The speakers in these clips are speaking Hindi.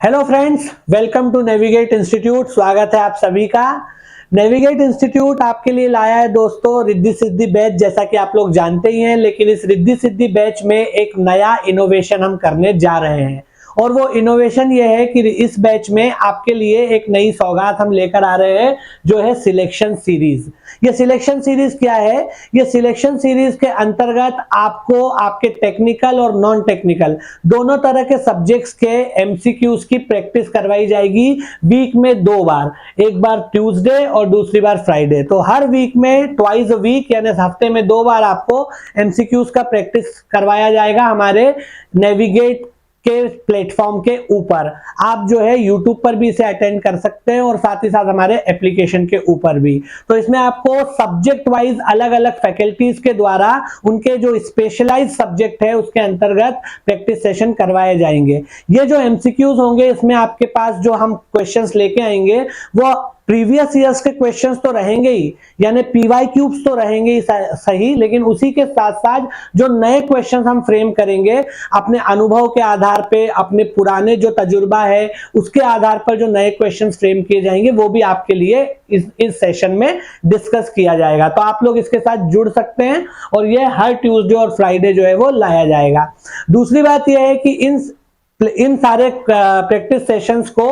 Hello friends, welcome to Navigate Institute. स्वागत है आप सभी का। नेविगेट इंस्टीट्यूट आपके लिए लाया है दोस्तों रिद्धि सिद्धि बैच। जैसा कि आप लोग जानते ही हैं, लेकिन इस रिद्धि सिद्धि बैच में एक नया इनोवेशन हम करने जा रहे हैं और वो इनोवेशन ये है कि इस बैच में आपके लिए एक नई सौगात हम लेकर आ रहे हैं, जो है सिलेक्शन सीरीज। ये सिलेक्शन सीरीज क्या है? ये सिलेक्शन सीरीज के अंतर्गत आपको आपके टेक्निकल और नॉन टेक्निकल दोनों तरह के सब्जेक्ट्स के एमसीक्यूज की प्रैक्टिस करवाई जाएगी वीक में 2 बार, एक बार ट्यूसडे और दूसरी बार फ्राइडे। तो हर वीक में ट्वाइस अ वीक, यानी हफ्ते में 2 बार आपको एमसीक्यूज का प्रैक्टिस करवाया जाएगा हमारे नेविगेट के प्लेटफॉर्म के ऊपर। आप जो है यूट्यूब पर भी इसे अटेंड कर सकते हैं और साथ ही साथ हमारे एप्लीकेशन के ऊपर भी। तो इसमें आपको सब्जेक्ट वाइज अलग अलग फैकल्टीज के द्वारा उनके जो स्पेशलाइज सब्जेक्ट है उसके अंतर्गत प्रैक्टिस सेशन करवाए जाएंगे। ये जो एमसीक्यूज होंगे, इसमें आपके पास जो हम क्वेश्चंस लेके आएंगे वो प्रीवियस ईयर्स के क्वेश्चंस तो रहेंगे ही, यानी पीवाई क्यूब्स तो रहेंगे ही सही, लेकिन उसी के साथ साथ जो नए क्वेश्चंस हम फ्रेम करेंगे अपने अनुभव के आधार पे, अपने पुराने जो तजुर्बा है उसके आधार पर जो नए क्वेश्चंस फ्रेम किए जाएंगे वो भी आपके लिए इस सेशन में डिस्कस किया जाएगा। तो आप लोग इसके साथ जुड़ सकते हैं और ये हर ट्यूसडे और फ्राइडे जो है वो लाया जाएगा। दूसरी बात यह है कि इन सारे प्रैक्टिस सेशंस को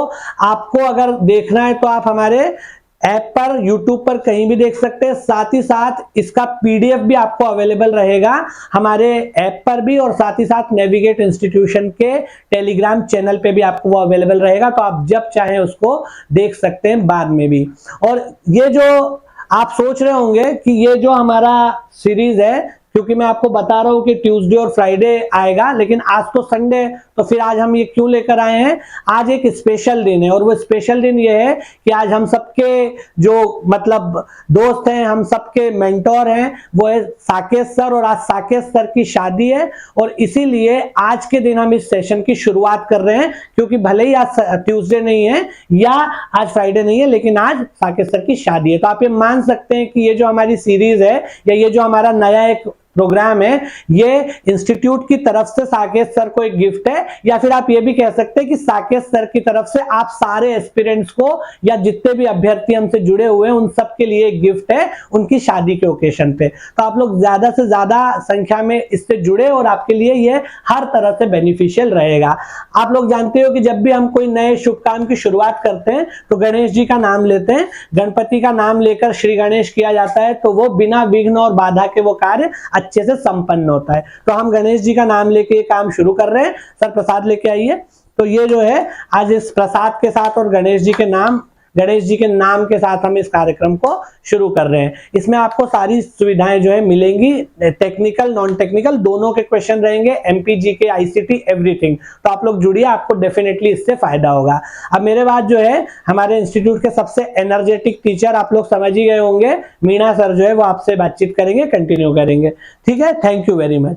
आपको अगर देखना है तो आप हमारे ऐप पर, यूट्यूब पर कहीं भी देख सकते हैं। साथ ही साथ इसका पीडीएफ भी आपको अवेलेबल रहेगा हमारे ऐप पर भी, और साथ ही साथ नेविगेट इंस्टीट्यूशन के टेलीग्राम चैनल पे भी आपको वो अवेलेबल रहेगा। तो आप जब चाहें उसको देख सकते हैं बाद में भी। और ये जो आप सोच रहे होंगे कि ये जो हमारा सीरीज है, क्योंकि मैं आपको बता रहा हूं कि ट्यूसडे और फ्राइडे आएगा, लेकिन आज तो संडे, तो फिर आज हम ये क्यों लेकर आए हैं? आज एक स्पेशल दिन है और वो स्पेशल दिन ये है कि आज हम सबके जो मतलब दोस्त हैं, हम सबके मेंटोर हैं, वो है साकेत सर, और आज साकेत सर की शादी है और इसीलिए आज के दिन हम इस सेशन की शुरुआत कर रहे हैं। क्योंकि भले ही आज ट्यूसडे नहीं है या आज फ्राइडे नहीं है, लेकिन आज साकेत सर की शादी है। तो आप ये मान सकते हैं कि ये जो हमारी सीरीज है या ये जो हमारा नया एक प्रोग्राम है, ये इंस्टीट्यूट की तरफ से साकेत सर को एक गिफ्ट है, या फिर आप ये भी कह सकते हैं कि साकेत सर की तरफ से आप सारे एस्पिरेंट्स को या जितने भी अभ्यर्थी हमसे जुड़े हुए हैं उन सब के लिए एक गिफ्ट है उनकी शादी के ओकेशन पे। तो आप लोग ज्यादा से ज्यादा संख्या में इससे जुड़े और आपके लिए ये हर तरह से बेनिफिशियल रहेगा। आप लोग जानते हो कि जब भी हम कोई नए शुभ काम की शुरुआत करते हैं तो गणेश जी का नाम लेते हैं। गणपति का नाम लेकर श्री गणेश किया जाता है तो वो बिना विघ्न और बाधा के वो कार्य अच्छे से संपन्न होता है। तो हम गणेश जी का नाम लेके ये काम शुरू कर रहे हैं। सर प्रसाद लेके आइए। तो ये जो है आज इस प्रसाद के साथ और गणेश जी के नाम के साथ हम इस कार्यक्रम को शुरू कर रहे हैं। इसमें आपको सारी सुविधाएं जो है मिलेंगी, टेक्निकल नॉन टेक्निकल दोनों के क्वेश्चन रहेंगे, एमपीजी के, आईसीटी, एवरीथिंग। तो आप लोग जुड़िए, आपको डेफिनेटली इससे फायदा होगा। अब मेरे बाद जो है हमारे इंस्टीट्यूट के सबसे एनर्जेटिक टीचर, आप लोग समझ ही गए होंगे, मीणा सर जो है वो आपसे बातचीत करेंगे, कंटिन्यू करेंगे। ठीक है, thank you very much.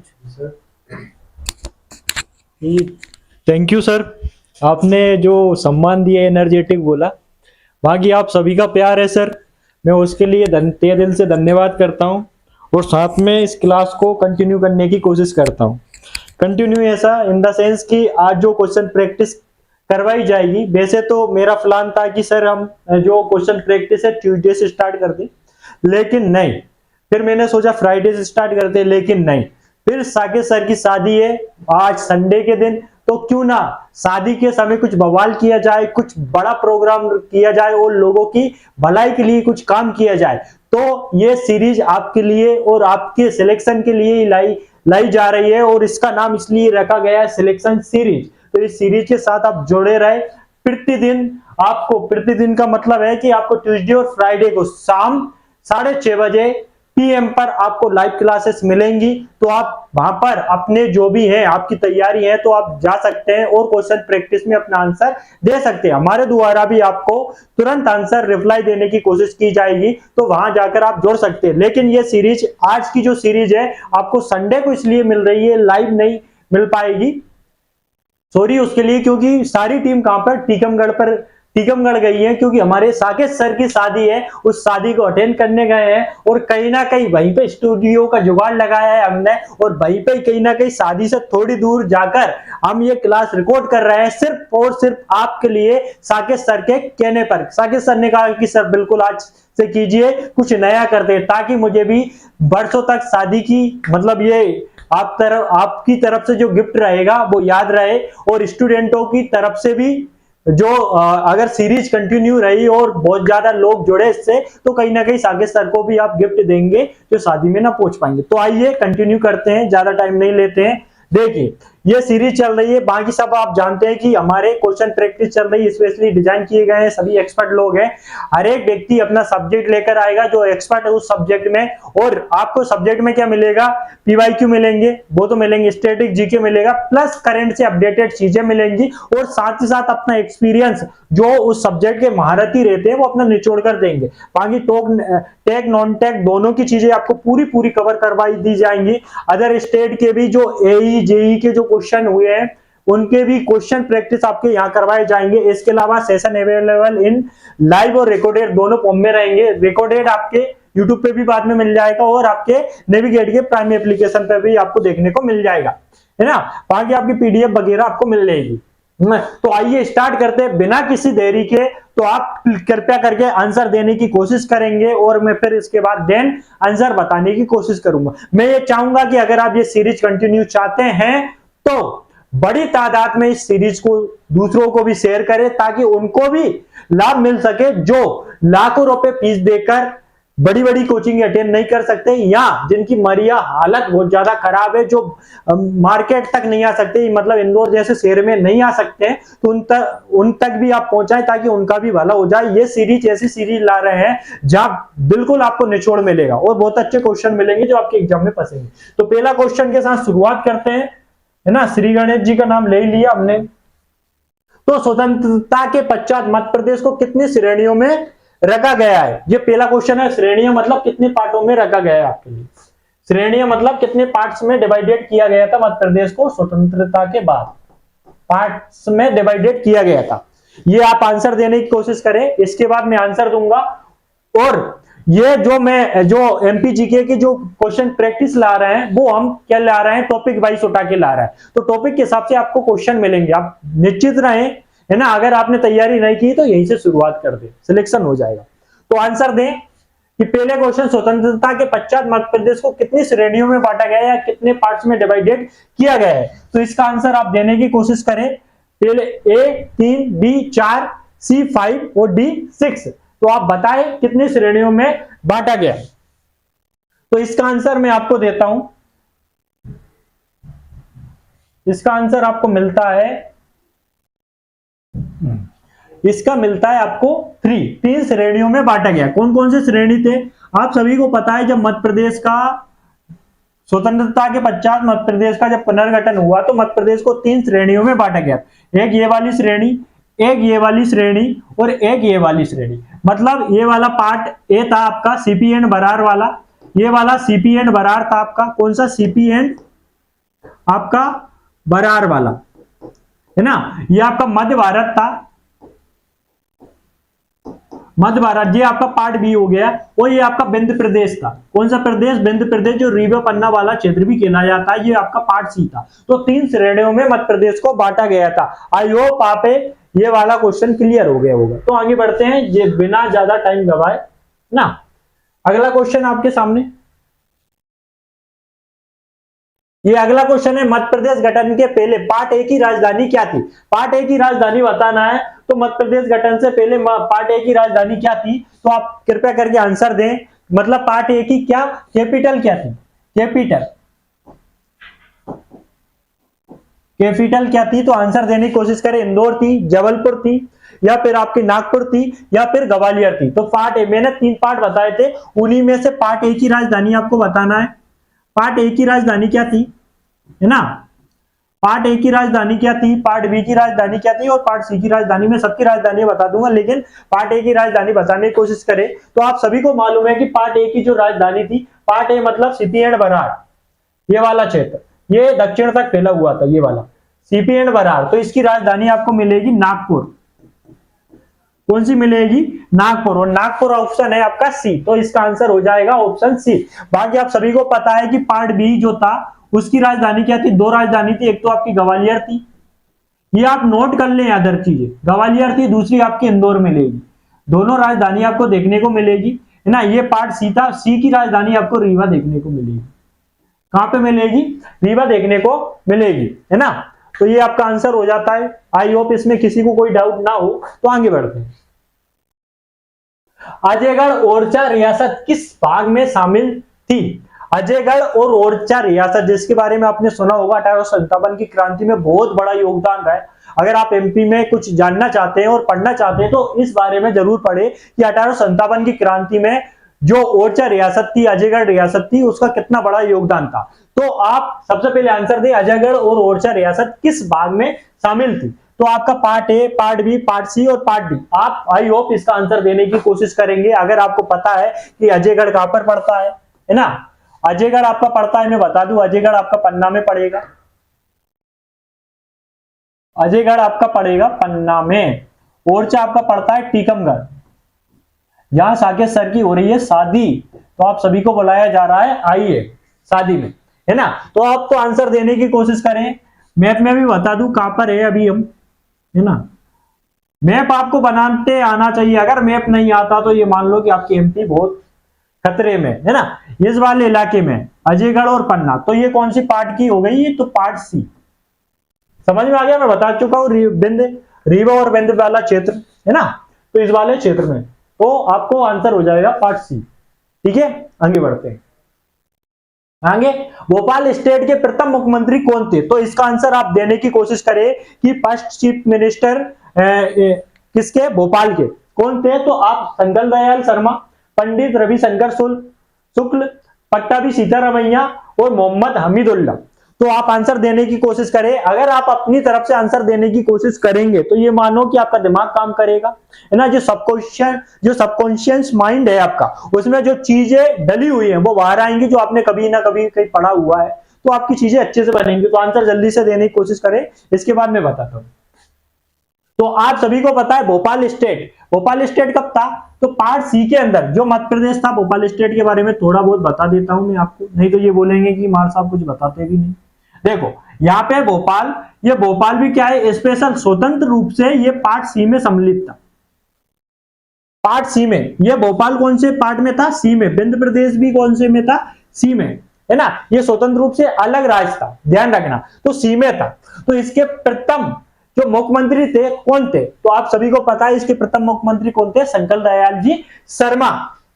Thank you sir, आपने जो सम्मान दिया, एनर्जेटिक बोला, बाकी आप सभी का प्यार है सर, मैं उसके लिए तहे दिल से धन्यवाद करता हूं और साथ में इस क्लास को कंटिन्यू करने की कोशिश करता हूं। कंटिन्यू ऐसा इन द सेंस कि आज जो क्वेश्चन प्रैक्टिस करवाई जाएगी, वैसे तो मेरा प्लान था कि सर हम जो क्वेश्चन प्रैक्टिस है ट्यूसडे से स्टार्ट कर दें, लेकिन नहीं, फिर मैंने सोचा फ्राइडे से स्टार्ट करते, लेकिन नहीं, फिर साकेत सर की शादी है आज संडे के दिन, तो क्यों ना शादी के समय कुछ बवाल किया जाए, कुछ बड़ा प्रोग्राम किया जाए और लोगों की भलाई के लिए कुछ काम किया जाए। तो ये सीरीज आपके लिए और आपके सिलेक्शन के लिए ही लाई जा रही है और इसका नाम इसलिए रखा गया है सिलेक्शन सीरीज। तो इस सीरीज के साथ आप जुड़े रहे। प्रतिदिन का मतलब है कि आपको ट्यूसडे और फ्राइडे को शाम 6:30 बजे पीएम पर आपको लाइव क्लासेस मिलेंगी। तो आप वहां पर अपने जो भी है आपकी तैयारी है तो आप जा सकते हैं और क्वेश्चन प्रैक्टिस में अपना आंसर दे सकते हैं। हमारे द्वारा भी आपको तुरंत आंसर रिप्लाई देने की कोशिश की जाएगी, तो वहां जाकर आप जोड़ सकते हैं। लेकिन ये सीरीज, आज की जो सीरीज है, आपको संडे को इसलिए मिल रही है, लाइव नहीं मिल पाएगी, सॉरी उसके लिए, क्योंकि सारी टीम कहां पर टीकमगढ़ पर टीकमगढ़ गई हैं, क्योंकि हमारे साकेत सर की शादी है, उस शादी को अटेंड करने गए हैं और कहीं ना कहीं वहीं पे स्टूडियो का जुगाड़ लगाया है हमने, और वहीं पे कहीं ना कहीं शादी से थोड़ी दूर जाकर हम ये क्लास रिकॉर्ड कर रहे हैं सिर्फ और सिर्फ आपके लिए, साकेत सर के कहने पर। साकेत सर ने कहा कि सर बिल्कुल आज से कीजिए, कुछ नया करते, ताकि मुझे भी बरसों तक शादी की मतलब ये आपकी तरफ से जो गिफ्ट रहेगा वो याद रहे, और स्टूडेंटों की तरफ से भी जो अगर सीरीज कंटिन्यू रही और बहुत ज्यादा लोग जुड़े इससे, तो कहीं ना कहीं साकेत सर को भी आप गिफ्ट देंगे जो शादी में ना पहुंच पाएंगे। तो आइए कंटिन्यू करते हैं, ज्यादा टाइम नहीं लेते हैं। देखिए ये सीरीज चल रही है, बाकी सब आप जानते हैं कि हमारे क्वेश्चन प्रैक्टिस चल रही है, स्पेशली डिजाइन किए गए हैं, सभी एक्सपर्ट लोग हैं। हर एक व्यक्ति अपना सब्जेक्ट लेकर आएगा जो एक्सपर्ट है उस सब्जेक्ट में, और आपको सब्जेक्ट में क्या मिलेगा, पीवाईक्यू मिलेंगे, वो तो मिलेंगे, स्टैटिक जीके मिलेगा, प्लस करंट से अपडेटेड चीजें मिलेंगी, और साथ ही साथ अपना एक्सपीरियंस जो उस सब्जेक्ट के महारथी रहते हैं वो अपना निचोड़ कर देंगे। बाकी टेक नॉन टेक दोनों की चीजें आपको पूरी पूरी कवर करवाई दी जाएंगी। अदर स्टेट के भी जो एई जेई के जो क्वेश्चन हुए हैं उनके भी क्वेश्चन प्रैक्टिस आपके यहाँ करवाए जाएंगे। इसके अलावा सेशन अवेलेबल इन लाइव और रिकॉर्डेड दोनों फॉर्म में रहेंगे। रिकॉर्डेड आपके यूट्यूब पे भी बाद में मिल जाएगा, और आपके नेविगेट के प्राइम एप्लीकेशन पे भी आपको देखने को मिल जाएगा, है ना। बाकी आपकी पीडीएफ वगैरह आपको मिल जाएगी। तो आइए स्टार्ट करते हैं बिना किसी देरी के। तो आप कृपया करके आंसर देने की कोशिश करेंगे, और मैं फिर इसके बाद देन आंसर बताने की कोशिश करूंगा। मैं ये चाहूंगा कि अगर आप ये सीरीज कंटिन्यू चाहते हैं तो बड़ी तादाद में इस सीरीज को दूसरों को भी शेयर करें, ताकि उनको भी लाभ मिल सके जो लाखों रुपए फीस देकर बड़ी बड़ी कोचिंग अटेंड नहीं कर सकते, या जिनकी मरिया हालत बहुत ज्यादा खराब है, जो मार्केट तक नहीं आ सकते, मतलब इंदौर जैसे शहर में नहीं आ सकते, तो उन तक भी आप पहुंचाएं, ताकि उनका भी भला हो जाए। ये सीरीज ऐसी सीरीज ला रहे हैं जहां बिल्कुल आपको निचोड़ मिलेगा और बहुत अच्छे क्वेश्चन मिलेंगे जो आपके एग्जाम में फंसेंगे। तो पहला क्वेश्चन के साथ शुरुआत करते हैं, है ना। श्री गणेश जी का नाम ले लिया हमने। तो स्वतंत्रता के पश्चात मध्य प्रदेश को कितनी श्रेणियों में रखा गया है, ये पहला क्वेश्चन है। श्रेणियां मतलब कितने पार्टों में रखा गया है आपके लिए। श्रेणियां मतलब कितने पार्ट्स में डिवाइडेड किया गया था मध्य प्रदेश को स्वतंत्रता के बाद, पार्ट्स में डिवाइडेड किया गया था। ये आप आंसर देने की कोशिश करें, इसके बाद मैं आंसर दूंगा। और ये जो एमपीजीके के जो क्वेश्चन प्रैक्टिस ला रहे हैं वो हम क्या ला रहे हैं, टॉपिक वाइज उठा के ला रहे हैं। तो टॉपिक के हिसाब से आपको क्वेश्चन मिलेंगे, आप निश्चित रहें, है ना। अगर आपने तैयारी नहीं की तो यहीं से शुरुआत कर दे, सिलेक्शन हो जाएगा। तो आंसर दें कि पहले क्वेश्चन, स्वतंत्रता के पश्चात मध्य प्रदेश को कितनी श्रेणियों में बांटा गया है या कितने पार्ट्स में डिवाइडेड किया गया है। तो इसका आंसर आप देने की कोशिश करें। पहले ए 3, बी 4, सी 5 और डी 6। तो आप बताएं कितनी श्रेणियों में बांटा गया। तो इसका आंसर मैं आपको देता हूं, इसका आंसर आपको मिलता है, इसका मिलता है आपको 3 श्रेणियों में बांटा गया। कौन कौन से श्रेणी थे आप सभी को पता है। जब मध्य प्रदेश का स्वतंत्रता के पश्चात मध्य प्रदेश का जब पुनर्गठन हुआ तो मध्य प्रदेश को 3 श्रेणियों में बांटा गया। एक ये वाली श्रेणी, एक ये वाली श्रेणी और एक ये वाली श्रेणी। मतलब ये वाला पार्ट ए था आपका सीपी एंड बरार वाला, ये वाला सीपी एंड बरार था आपका। कौन सा, सीपी एंड आपका बरार वाला, है ना। ये आपका मध्य भारत था, मध्य भारत, ये आपका पार्ट बी हो गया। और ये आपका बिंद प्रदेश था। कौन सा प्रदेश, बिंद प्रदेश, जो रीवा पन्ना वाला क्षेत्र भी कहला जाता है, ये आपका पार्ट सी था। तो 3 श्रेणियों में मध्य प्रदेश को बांटा गया था। आई होप आप ये वाला क्वेश्चन क्लियर हो गया होगा। तो आगे बढ़ते हैं, ये बिना ज्यादा टाइम गवाए ना। अगला क्वेश्चन आपके सामने, ये अगला क्वेश्चन है, मध्य प्रदेश गठन के पहले पार्ट ए की राजधानी क्या थी। पार्ट ए की राजधानी बताना है। तो मध्य प्रदेश गठन से पहले पार्ट ए की राजधानी क्या थी, तो आप कृपया करके आंसर दें। मतलब पार्ट ए की क्या कैपिटल क्या थी, कैपिटल क्या थी। तो आंसर देने की कोशिश करें। इंदौर थी, जबलपुर थी, या फिर आपकी नागपुर थी, या फिर ग्वालियर थी। तो पार्ट ए, मैंने 3 पार्ट बताए थे, उन्हीं में से पार्ट ए की राजधानी आपको बताना है। पार्ट ए की राजधानी क्या थी, है ना। पार्ट ए की राजधानी क्या थी, पार्ट बी की राजधानी क्या थी और पार्ट सी की राजधानी। में सबकी राजधानी बता दूंगा, लेकिन पार्ट ए की राजधानी बताने की कोशिश करें। तो आप सभी को मालूम है कि पार्ट ए की जो राजधानी थी, पार्ट ए मतलब सीपी एंड बरार, ये वाला क्षेत्र, ये दक्षिण तक फैला हुआ था, ये वाला सीपी एंड बरार। तो इसकी राजधानी आपको मिलेगी नागपुर, कौन सी मिलेगी, नागपुर, और नागपुर ऑप्शन है आपका सी, तो इसका आंसर हो जाएगा ऑप्शन सी। बाकी आप सभी को पता है कि पार्ट बी जो था उसकी राजधानी क्या थी, दो राजधानी थी, एक तो आपकी ग्वालियर थी, ये आप नोट कर लें अदर चीजें, ग्वालियर थी, दूसरी आपकी इंदौर मिलेगी, दोनों राजधानी आपको देखने को मिलेगी, है ना। ये पार्ट सी था, सी की राजधानी आपको रीवा देखने को मिलेगी, कहां पे मिलेगी, रीवा देखने को मिलेगी, है ना। तो ये आपका आंसर हो जाता है। आई होप इसमें किसी को कोई डाउट ना हो, तो आगे बढ़ते हैं। अजयगढ़ ओरछा रियासत किस भाग में शामिल थी, अजयगढ़ और ओरछा रियासत जिसके बारे में आपने सुना होगा, 1857 की क्रांति में बहुत बड़ा योगदान रहा है। अगर आप एमपी में कुछ जानना चाहते हैं और पढ़ना चाहते हैं तो इस बारे में जरूर पढ़े कि 1857 की क्रांति में जो ओरछा रियासत थी, अजयगढ़ रियासत थी, उसका कितना बड़ा योगदान था। तो आप सबसे पहले आंसर दें, अजयगढ़ और ओरछा रियासत किस भाग में शामिल थी। तो आपका part A, part B, part C और पार्ट डी, आप आई होप इसका आंसर देने की कोशिश करेंगे। अगर आपको पता है कि अजयगढ़ कहां पर पड़ता है ना, अजयगढ़ आपका पड़ता है, मैं बता दूं, अजयगढ़ आपका पन्ना में पड़ेगा, अजयगढ़ आपका पड़ेगा पन्ना में, ओरछा आपका पड़ता है टीकमगढ़। यहां साकेत सर की हो रही है शादी, तो आप सभी को बुलाया जा रहा है, आइए शादी में, है ना। तो आप तो आंसर देने की कोशिश करें। मैप में भी बता दूं कहां पर है अभी हम, है ना। मैप आपको बनाते आना चाहिए, अगर मैप नहीं आता तो ये मान लो कि आपकी एमपी बहुत खतरे में, है ना। इस वाले इलाके में अजयगढ़ और पन्ना, तो ये कौन सी पार्ट की हो गई, तो पार्ट सी। समझ में आ गया, मैं बता चुका हूं, रीवा और बिंद वाला क्षेत्र, है ना, तो इस वाले क्षेत्र में, तो आपको आंसर हो जाएगा पार्ट सी। ठीक है, आगे बढ़ते हैं। आगे, भोपाल स्टेट के प्रथम मुख्यमंत्री कौन थे, तो इसका आंसर आप देने की कोशिश करें कि फर्स्ट चीफ मिनिस्टर किसके, भोपाल के कौन थे। तो आप संगल दयाल शर्मा, पंडित रविशंकर शुक्ल, पट्टाभी सीतारामैया और मोहम्मद हमीदुल्ला। तो आप आंसर देने की कोशिश करें। अगर आप अपनी तरफ से आंसर देने की कोशिश करेंगे तो ये मानो कि आपका दिमाग काम करेगा, है ना। जो सबकॉन्शियस माइंड है आपका, उसमें जो चीजें डली हुई हैं वो बाहर आएंगी, जो आपने कभी ना कभी कहीं पढ़ा हुआ है, तो आपकी चीजें अच्छे से बनेंगी। तो आंसर जल्दी से देने की कोशिश करें, इसके बाद मैं बताता हूं। तो आप सभी को पता है भोपाल स्टेट कब था, तो पार्ट सी के अंदर जो मध्य प्रदेश था। भोपाल स्टेट के बारे में थोड़ा बहुत बता देता हूं मैं आपको, नहीं तो ये बोलेंगे कि मार साहब कुछ बताते भी नहीं। देखो यहाँ पे ये भोपाल भी क्या है, स्पेशल स्वतंत्र रूप से ये पार्ट सी में सम्मिलित था। पार्ट सी में ये भोपाल कौन से पार्ट में था, सी में। बिंद प्रदेश भी कौन से में था, सी में, है ना। ये स्वतंत्र रूप से अलग राज्य था, ध्यान रखना, तो सी में था। तो इसके प्रथम जो मुख्यमंत्री थे कौन थे, तो आप सभी को पता है इसके प्रथम मुख्यमंत्री कौन थे, संकल दयाल जी शर्मा,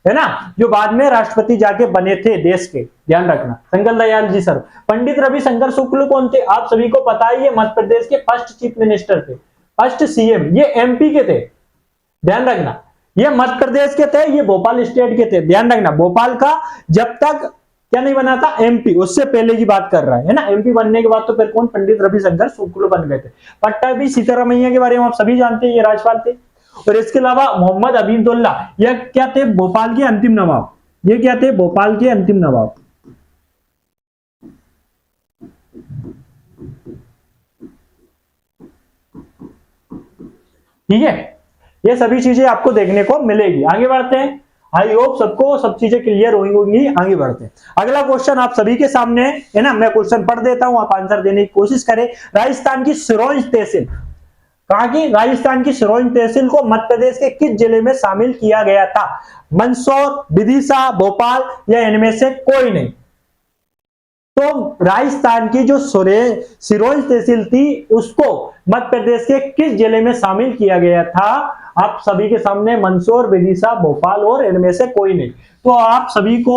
है ना, जो बाद में राष्ट्रपति जाके बने थे देश के, ध्यान रखना, संकल दयाल जी सर। पंडित रविशंकर शुक्ल कौन थे, आप सभी को पता है ये मध्य प्रदेश के फर्स्ट चीफ मिनिस्टर थे, फर्स्ट सीएम, ये एमपी के थे, ध्यान रखना। ये मध्य प्रदेश के थे, ये भोपाल स्टेट के थे, ध्यान रखना। भोपाल का जब तक क्या नहीं बना था, एमपी, उससे पहले की बात कर रहा है ना। एमपी बनने के बाद तो फिर कौन, पंडित रविशंकर शुक्ल बन गए थे। पट्टाभी सीतारामैया के बारे में आप सभी जानते हैं, ये राज्यपाल थे। और इसके अलावा मोहम्मद हमीदुल्ला, ये क्या थे, भोपाल के अंतिम नवाब। ये क्या थे, भोपाल के अंतिम नवाब। ठीक है, ये सभी चीजें आपको देखने को मिलेगी। आगे बढ़ते हैं, आई होप सबको सब चीजें क्लियर होंगी। आगे बढ़ते हैं, अगला क्वेश्चन आप सभी के सामने है ना, मैं क्वेश्चन पढ़ देता हूं, आप आंसर देने की कोशिश करें। राजस्थान की सिरोंज तहसील, कहा कि राजस्थान की सिरोंज तहसील को मध्य प्रदेश के किस जिले में शामिल किया गया था, मंदसौर, विदिशा, भोपाल या इनमें से कोई नहीं। तो राजस्थान की जो सिरोंज तहसील थी उसको मध्य प्रदेश के किस जिले में शामिल किया गया था, आप सभी के सामने मंदसौर, विदिशा, भोपाल और इनमें से कोई नहीं। तो आप सभी को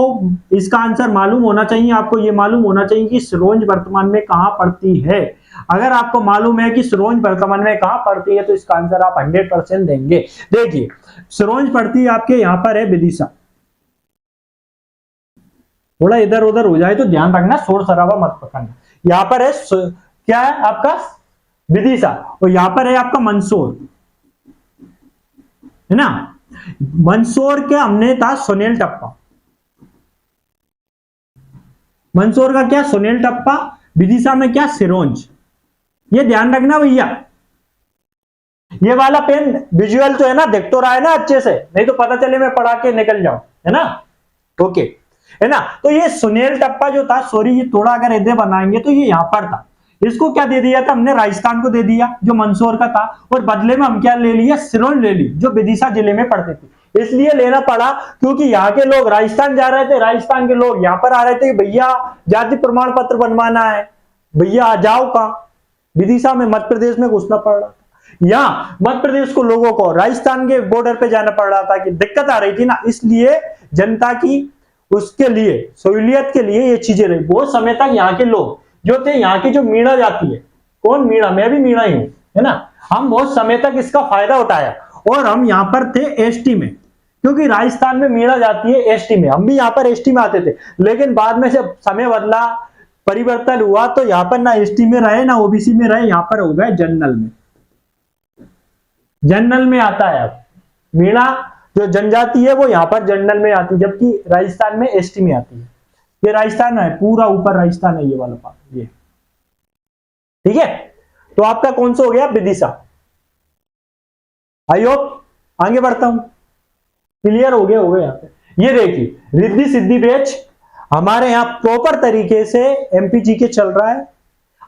इसका आंसर मालूम होना चाहिए, आपको यह मालूम होना चाहिए कि सिरोंज वर्तमान में कहां पड़ती है। अगर आपको मालूम है कि सिरोंज वर्तमान में कहां पड़ती है तो इसका आंसर आप 100% देंगे। देखिए सिरोंज पड़ती है आपके यहां पर है विदिशा, थोड़ा इधर उधर हो जाए तो ध्यान रखना, शोर शराबा मत पकड़ना। यहां पर है क्या है आपका विदिशा, और यहां पर है आपका मंदसौर, है ना। मंदसौर के हमने था सुनील टप्पा, मंदसौर का क्या, सुनील टप्पा। विदिशा में क्या, सिरोंज। ये ध्यान रखना भैया, ये वाला पेन विजुअल तो है ना, देख तो रहा है ना अच्छे से, नहीं तो पता चले मैं पढ़ा के निकल जाऊं, है ना। ओके, है ना। तो ये सुनील टप्पा जो था, सॉरी ये थोड़ा अगर इधर बनाएंगे तो ये यहां पर था, इसको क्या दे दिया था हमने, राजस्थान को दे दिया जो मंदसौर का था, और बदले में हम क्या ले लिया, सिरोंज ले ली जो विदिशा जिले में पड़ती थी। इसलिए लेना पड़ा क्योंकि यहाँ के लोग राजस्थान जा रहे थे, राजस्थान के लोग यहाँ पर आ रहे थे, भैया जाति प्रमाण पत्र बनवाना है, भैया आ जाओ का, विदिशा में मध्य प्रदेश में घुसना पड़ रहा था, यहाँ मध्य प्रदेश को लोगों को राजस्थान के बॉर्डर पे जाना पड़ रहा था कि दिक्कत आ रही थी ना, इसलिए जनता की उसके लिए सहूलियत के लिए ये चीजें रही। बहुत समय तक यहाँ के लोग जो थे, यहाँ की जो मीणा जाती है, कौन मीणा, मैं भी मीणा ही हूं, है ना, हम बहुत समय तक इसका फायदा उठाया, और हम यहाँ पर थे एसटी में, क्योंकि राजस्थान में मीणा जाती है एसटी में, हम भी यहाँ पर एसटी में आते थे, लेकिन बाद में जब समय बदला, परिवर्तन हुआ, तो यहाँ पर ना एसटी में रहे ना ओबीसी में रहे, यहाँ पर हो गए जनरल में, जनरल में आता है। अब मीणा जो जनजाति है वो यहाँ पर जनरल में आती है, जबकि राजस्थान में एसटी में आती है। ये राजस्थान है, पूरा ऊपर राजस्थान है ये वाला पार्ट, ये ठीक है। तो आपका कौन सा हो गया, विदिशा। आई होप आगे बढ़ता हूं, क्लियर हो गया यहाँ पे। ये देखिए रिद्धि सिद्धि बैच हमारे यहाँ प्रॉपर तरीके से एमपीजी के चल रहा है,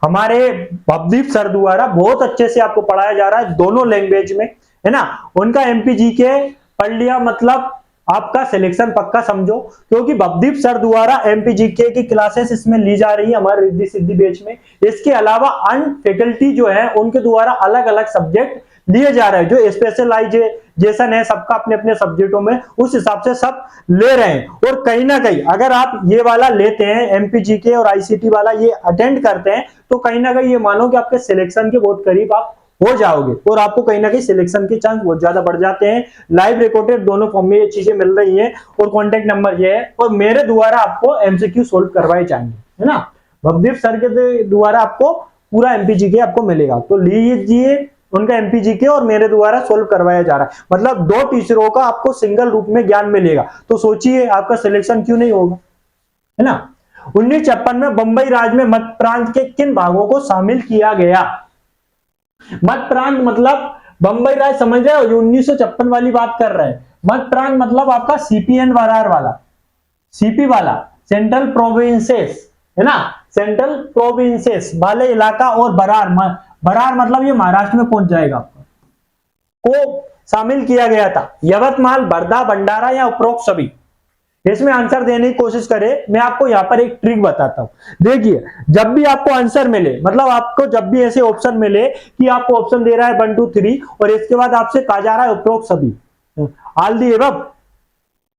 हमारे भवदीप सर द्वारा बहुत अच्छे से आपको पढ़ाया जा रहा है, दोनों लैंग्वेज में, है ना। उनका एमपीजी के पढ़ लिया मतलब आपका सिलेक्शन पक्का समझो, क्योंकि भवदीप सर द्वारा एमपीजीके की क्लासेस इसमें ली जा रही है हमारे रिद्धि सिद्धि बैच में। इसके अलावा अन्य फैकल्टी जो है उनके द्वारा अलग अलग सब्जेक्ट लिए जा रहे हैं, जो स्पेशलाइजेशन है सबका अपने अपने सब्जेक्टों में, उस हिसाब से सब ले रहे हैं। और कहीं ना कहीं अगर आप ये वाला लेते हैं एमपीजीके और आईसीटी वाला ये अटेंड करते हैं, तो कहीं ना कहीं ये मानो कि आपके सिलेक्शन के बहुत करीब आप हो जाओगे, और आपको कहीं ना कहीं सिलेक्शन के चांस बहुत ज्यादा बढ़ जाते हैं। लाइव रिकॉर्डेड दोनों फॉर्म में ये चीजें मिल रही हैं, और कॉन्टेक्ट नंबर ये है, और मेरे द्वारा आपको एमसीक्यू सोल्व करवाए जाएंगे, है ना। भवदीप सर के द्वारा आपको पूरा एमपीजीके आपको मिलेगा, तो लीजिए उनका एमपीजीके और मेरे द्वारा सोल्व करवाया जा रहा है, मतलब दो टीचरों का आपको सिंगल रूप में ज्ञान मिलेगा। तो सोचिए आपका सिलेक्शन क्यों नहीं होगा, है ना। 1956 में बंबई राज्य में मध्य प्रांत के किन भागों को शामिल किया गया। मध्य प्रांत मतलब बंबई राज्य समझ रहे हो, जो 1956 वाली बात कर रहे हैं। मध्य प्रांत मतलब आपका सीपीएन बरार वाला, सीपी वाला, सेंट्रल प्रोविंसेस, है ना, सेंट्रल प्रोविंसेस वाले इलाका, और बरार मतलब ये महाराष्ट्र में पहुंच जाएगा आपको, को शामिल किया गया था। यवतमाल, वर्धा, भंडारा या उपरोक्त सभी। इसमें आंसर देने की कोशिश करें। मैं आपको यहाँ पर एक ट्रिक बताता हूं, देखिए जब भी आपको आंसर मिले, मतलब आपको जब भी ऐसे ऑप्शन मिले कि आपको ऑप्शन दे रहा है 1 2 3 और इसके बाद आपसे कहा जा रहा है उपरोक्त सभी, ऑल दी एबव,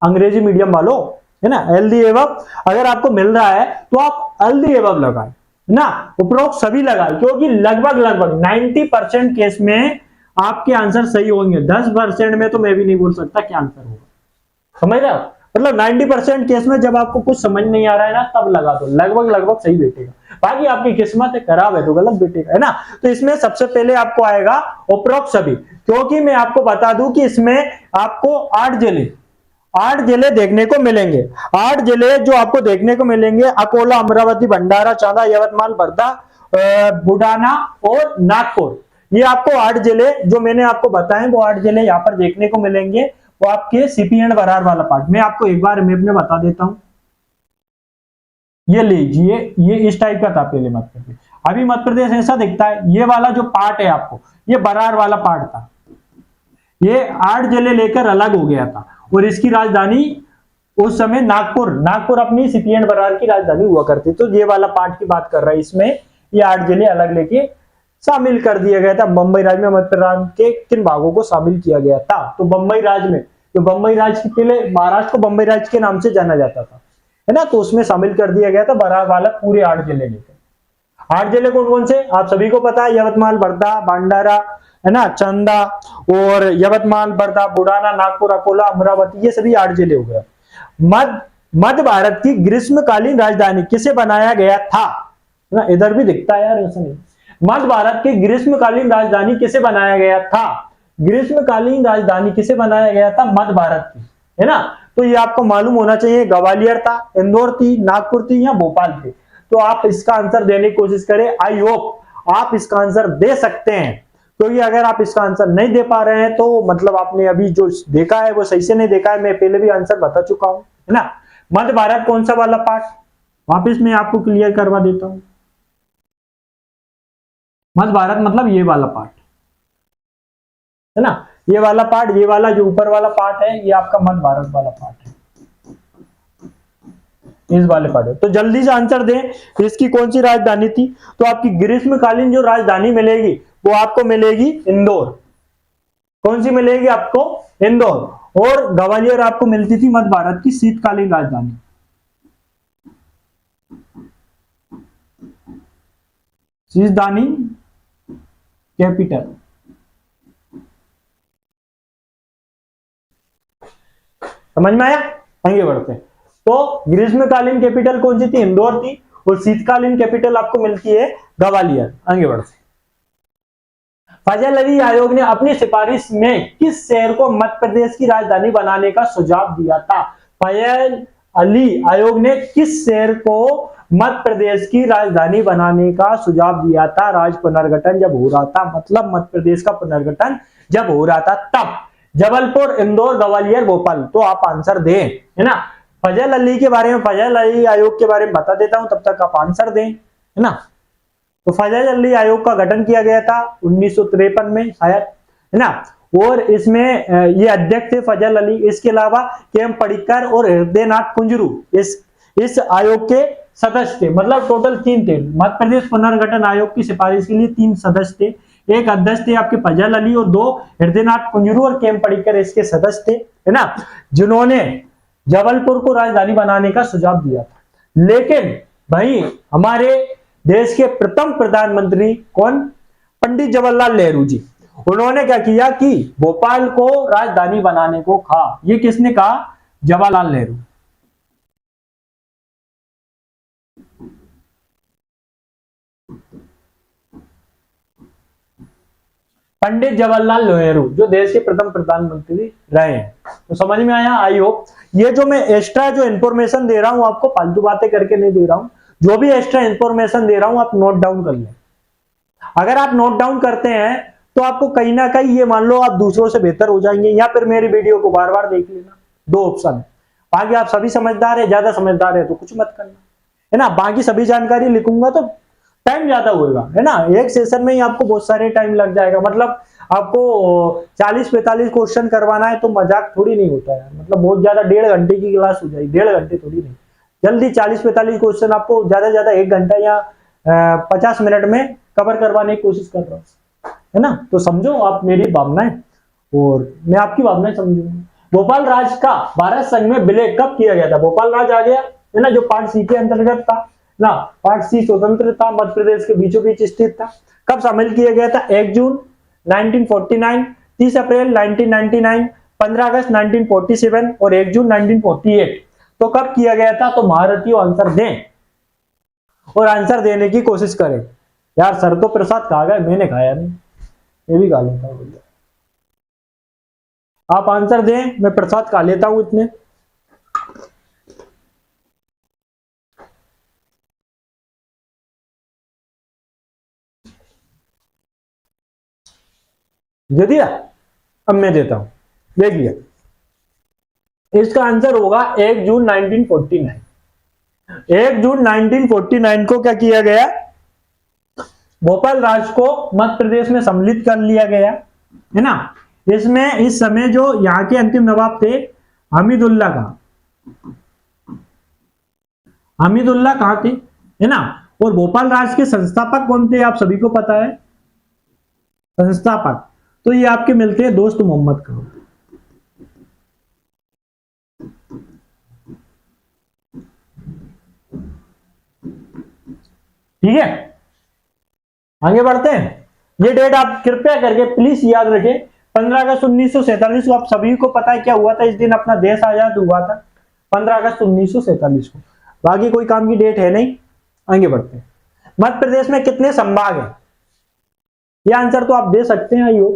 अंग्रेजी मीडियम वालों, है ना, ऑल दी एबव अगर आपको मिल रहा है तो आप ऑल दी एबव लगाएं ना, उपरोक्त सभी लगाएं, क्योंकि लगभग 90% केस में आपके आंसर सही होंगे। 10% में तो मैं भी नहीं बोल सकता क्या आंसर होगा, समझ रहे हो। मतलब 90% केस में जब आपको कुछ समझ नहीं आ रहा है ना, तब लगा दो, लगभग सही बैठेगा। बाकी आपकी किस्मत है खराब है तो गलत बैठेगा, है ना। तो इसमें सबसे पहले आपको आएगा उपरोक्त सभी, क्योंकि मैं आपको बता दूं कि इसमें आपको 8 जिले देखने को मिलेंगे। 8 जिले जो आपको देखने को मिलेंगे, अकोला, अमरावती, भंडारा, चांदा, यवतमाल, वर्धा, बुडाना और नागपुर। ये आपको 8 जिले जो मैंने आपको बताए, वो 8 जिले यहाँ पर देखने को मिलेंगे। वो आपके सीपीएन बरार वाला पार्ट मैं आपको एक बार मैप में बता देता हूं। ये लीजिए, ये इस टाइप का था पहले मध्य प्रदेश, अभी मध्य प्रदेश ऐसा दिखता है। ये वाला जो पार्ट है आपको, ये बरार वाला पार्ट था, ये 8 जिले लेकर अलग हो गया था, और इसकी राजधानी उस समय नागपुर अपनी सीपीएन बरार की राजधानी हुआ करती। तो ये वाला पार्ट की बात कर रहा है, इसमें ये 8 जिले अलग लेके शामिल कर दिया गया था। बंबई राज्य में मध्य प्रदेश के किन भागों को शामिल किया गया था, तो बंबई राज्य में, तो बंबई राज्य के पहले महाराष्ट्र को बंबई राज्य के नाम से जाना जाता था, है ना, तो उसमें शामिल कर दिया गया था बरार वाला पूरे 8 जिले लेकर। 8 जिले कौन कौन से आप सभी को पता है, यवतमाल, वर्धा, भंडारा, है ना, चंदा और यवतमाल, वर्धा, बुडाना, नागपुर, अकोला, अमरावती, ये सभी 8 जिले हो गए। मध्य भारत की ग्रीष्मकालीन राजधानी किसे बनाया गया था, ना इधर भी दिखता है यार, ऐसा नहीं। मध्य भारत की ग्रीष्मकालीन राजधानी किसे बनाया गया था, ग्रीष्मकालीन राजधानी किसे बनाया गया था मध्य भारत की, है ना। तो ये आपको मालूम होना चाहिए, ग्वालियर था, इंदौर थी, नागपुर थी या भोपाल थी। तो आप इसका आंसर देने की कोशिश करें, आई होप आप इसका आंसर दे सकते हैं। क्योंकि अगर आप इसका आंसर नहीं दे पा रहे हैं तो मतलब आपने अभी जो देखा है वो सही से नहीं देखा है। मैं पहले भी आंसर बता चुका हूं, है ना। मध्य भारत कौन सा वाला पार्ट, वापिस मैं आपको क्लियर करवा देता हूं। मध्य भारत मतलब ये वाला पार्ट, है ना, ये वाला पार्ट, ये वाला जो ऊपर वाला पार्ट है ये आपका मध्य भारत वाला पार्ट है, इस वाले पार्ट है। तो जल्दी से आंसर दें, इसकी कौन सी राजधानी थी। तो आपकी ग्रीष्मकालीन जो राजधानी मिलेगी वो आपको मिलेगी इंदौर। कौन सी मिलेगी आपको, इंदौर। और ग्वालियर आपको मिलती थी मध्य भारत की शीतकालीन राजधानी। राजधानी कैपिटल, समझ में आया। आगे बढ़ते हैं। तो ग्रीष्मकालीन कैपिटल कौन सी थी, इंदौर थी। और शीतकालीन कैपिटल आपको मिलती है ग्वालियर। आगे बढ़ते हैं। फजल अली आयोग ने अपनी सिफारिश में किस शहर को मध्य प्रदेश की राजधानी बनाने का सुझाव दिया था। फजल अली आयोग ने किस शहर को मध्य प्रदेश की राजधानी बनाने का सुझाव दिया था। राज्य पुनर्गठन जब हो रहा था, मतलब मध्य प्रदेश का पुनर्गठन जब हो रहा था तब। जबलपुर, इंदौर, ग्वालियर, भोपाल। तो आप आंसर दें, है ना। फजल अली के बारे में, फजल अली आयोग के बारे में बता देता हूं, तब तक आप आंसर दें, है ना। तो फजल अली आयोग का गठन किया गया था 1953 में शायद, है ना। और इसमें ये अध्यक्ष थे फजल अली। इसके अलावा के एम पडिक्कर और हृदयनाथ कुंजरू इस आयोग के सदस्य थे। मतलब टोटल 3 थे। मध्य प्रदेश पुनर्गठन आयोग की सिफारिश के लिए 3 सदस्य थे। एक अध्यक्ष थे आपके फजल अली और 2 हृदयनाथ कुंजरू और के एम पडिक्कर इसके सदस्य थे, है ना, जिन्होंने जबलपुर को राजधानी बनाने का सुझाव दिया था। लेकिन भाई हमारे देश के प्रथम प्रधानमंत्री कौन, पंडित जवाहरलाल नेहरू जी, उन्होंने क्या किया कि भोपाल को राजधानी बनाने को कहा। ये किसने कहा, जवाहरलाल नेहरू। पंडित जवाहरलाल नेहरू जो देश के प्रथम प्रधानमंत्री रहे हैं। तो समझ में आया, आई होप। ये जो मैं एक्स्ट्रा जो इंफॉर्मेशन दे रहा हूं आपको फालतू बातें करके नहीं दे रहा हूं। जो भी एक्स्ट्रा इंफॉर्मेशन दे रहा हूं आप नोट डाउन कर लें। अगर आप नोट डाउन करते हैं तो आपको कहीं ना कहीं ये मान लो आप दूसरों से बेहतर हो जाएंगे, या फिर मेरी वीडियो को बार बार देख लेना। 2 ऑप्शन है। बाकी आप सभी समझदार है, ज्यादा समझदार है तो कुछ मत करना, है ना। बाकी सभी जानकारी लिखूंगा तो टाइम ज्यादा होगा, है ना। एक सेशन में ही आपको बहुत सारे टाइम लग जाएगा। मतलब आपको 40-45 क्वेश्चन करवाना है तो मजाक थोड़ी नहीं होता है। मतलब बहुत ज्यादा 1.5 घंटे की क्लास हो जाएगी, 1.5 घंटे थोड़ी नहीं। जल्दी 40-45 क्वेश्चन आपको ज्यादा से ज्यादा 1 घंटा या 50 मिनट में कवर करवाने की कोशिश कर रहा हूँ, है ना। तो समझो आप मेरी भावनाएं और मैं आपकी भावनाएं समझूंगा। भोपाल राज का भारत संघ में विलय कब किया गया था। भोपाल राज आ गया, है ना, जो पार्ट सी के अंतर्गत था ना। पार्ट सी स्वतंत्र था, मध्य प्रदेश के बीचों बीच स्थित था। कब शामिल किया गया था, 1 जून 1949, 30 अप्रैल 1999, 15 अगस्त 1947 और 1 जून 1948। तो कब किया गया था। तो महारथियों आंसर दें और आंसर देने की कोशिश करें। यार सर तो प्रसाद खा गए, मैंने खाया नहीं, ये भी खा लेता हूं। आप आंसर दें, मैं प्रसाद खा लेता हूं इतने। दे दिया, अब मैं देता हूं, देखिए इसका आंसर होगा 1 जून 1949। 1 जून 1949 को क्या किया गया, भोपाल राज को मध्य प्रदेश में सम्मिलित कर लिया गया, है ना। इसमें इस समय जो यहाँ के अंतिम नवाब थे हमीदुल्ला खां, हमीदुल्ला खां थे, है ना। और भोपाल राज के संस्थापक कौन थे, आप सभी को पता है, संस्थापक। तो ये आपके मिलते हैं दोस्त मोहम्मद खां। ठीक है, आगे बढ़ते हैं। ये डेट आप कृपया करके प्लीज याद रखें। 15 अगस्त 1947 को आप सभी को पता है क्या हुआ था। इस दिन अपना देश आजाद हुआ था 15 अगस्त 1947 को। बाकी कोई काम की डेट है नहीं। आगे बढ़ते हैं। मध्य प्रदेश में कितने संभाग हैं, ये आंसर तो आप दे सकते हैं, आइयो,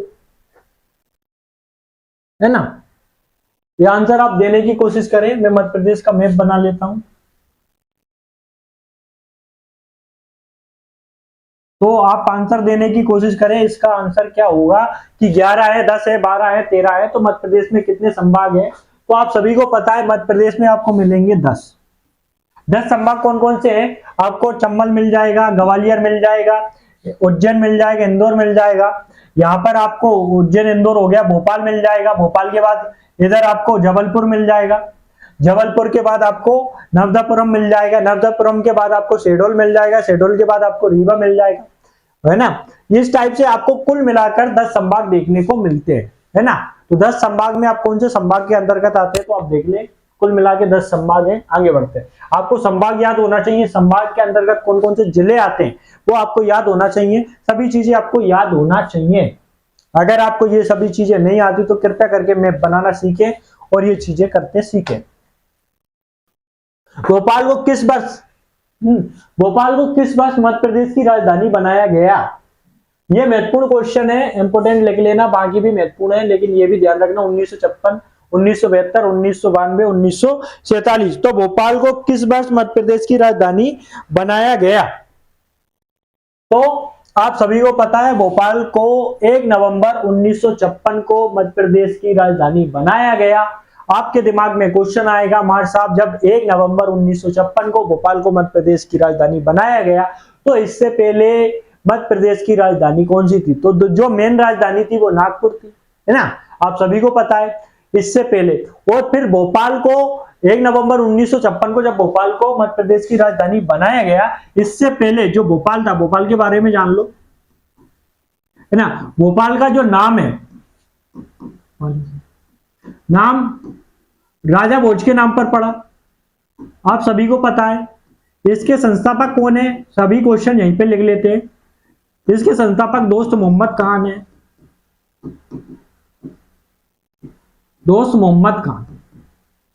है ना। ये आंसर आप देने की कोशिश करें। मैं मध्य प्रदेश का मैप बना लेता हूं। तो आप आंसर देने की कोशिश करें। इसका आंसर क्या होगा कि 11 है, 10 है, 12 है, 13 है। तो मध्य प्रदेश में कितने संभाग है? तो आप सभी को पता है मध्य प्रदेश में आपको मिलेंगे 10। 10 संभाग कौन कौन से हैं? आपको चंबल मिल जाएगा, ग्वालियर मिल जाएगा, उज्जैन मिल जाएगा, इंदौर मिल जाएगा। यहाँ पर आपको उज्जैन इंदौर हो गया, भोपाल मिल जाएगा, भोपाल के बाद इधर आपको जबलपुर मिल जाएगा, जबलपुर के बाद आपको नवदापुरम मिल जाएगा, नवदापुरम के बाद आपको शहडोल मिल जाएगा, शहडोल के बाद आपको रीवा मिल जाएगा, है ना। इस टाइप से आपको कुल मिलाकर 10 संभाग देखने को मिलते हैं, है ना। तो 10 संभाग में आप कौन से संभाग के अंतर्गत आते हैं तो आप देख लें। कुल मिला के 10 संभाग हैं। आगे बढ़ते हैं। आपको संभाग याद होना चाहिए, संभाग के अंतर्गत कौन कौन से जिले आते हैं वो आपको याद होना चाहिए। सभी चीजें आपको याद होना चाहिए। अगर आपको ये सभी चीजें नहीं आती तो कृपया करके मैप बनाना सीखें और ये चीजें करते सीखें। भोपाल को किस वर्ष मध्य प्रदेश की राजधानी बनाया गया? ये महत्वपूर्ण क्वेश्चन है, इंपोर्टेंट लिख लेना। बाकी भी महत्वपूर्ण है लेकिन ये भी ध्यान रखना। 1956, 1972, 1992, 1947। तो भोपाल को किस वर्ष मध्य प्रदेश की राजधानी बनाया गया? तो आप सभी को पता है भोपाल को 1 नवंबर 1956 को मध्य प्रदेश की राजधानी बनाया गया। आपके दिमाग में क्वेश्चन आएगा, मार साहब जब 1 नवंबर 1956 को भोपाल को मध्य प्रदेश की राजधानी बनाया गया तो इससे पहले मध्य प्रदेश की राजधानी कौन सी थी? तो जो मेन राजधानी थी वो नागपुर थी, है ना। आप सभी को पता है इससे पहले। और फिर भोपाल को 1 नवंबर 1956 को जब भोपाल को मध्य प्रदेश की राजधानी बनाया गया, इससे पहले जो भोपाल था, भोपाल के बारे में जान लो, है ना। भोपाल का जो नाम है, नाम राजा भोज के नाम पर पड़ा। आप सभी को पता है। इसके संस्थापक कौन है? सभी क्वेश्चन यहीं पे लिख लेते हैं। इसके संस्थापक दोस्त मोहम्मद खान है, दोस्त मोहम्मद खान,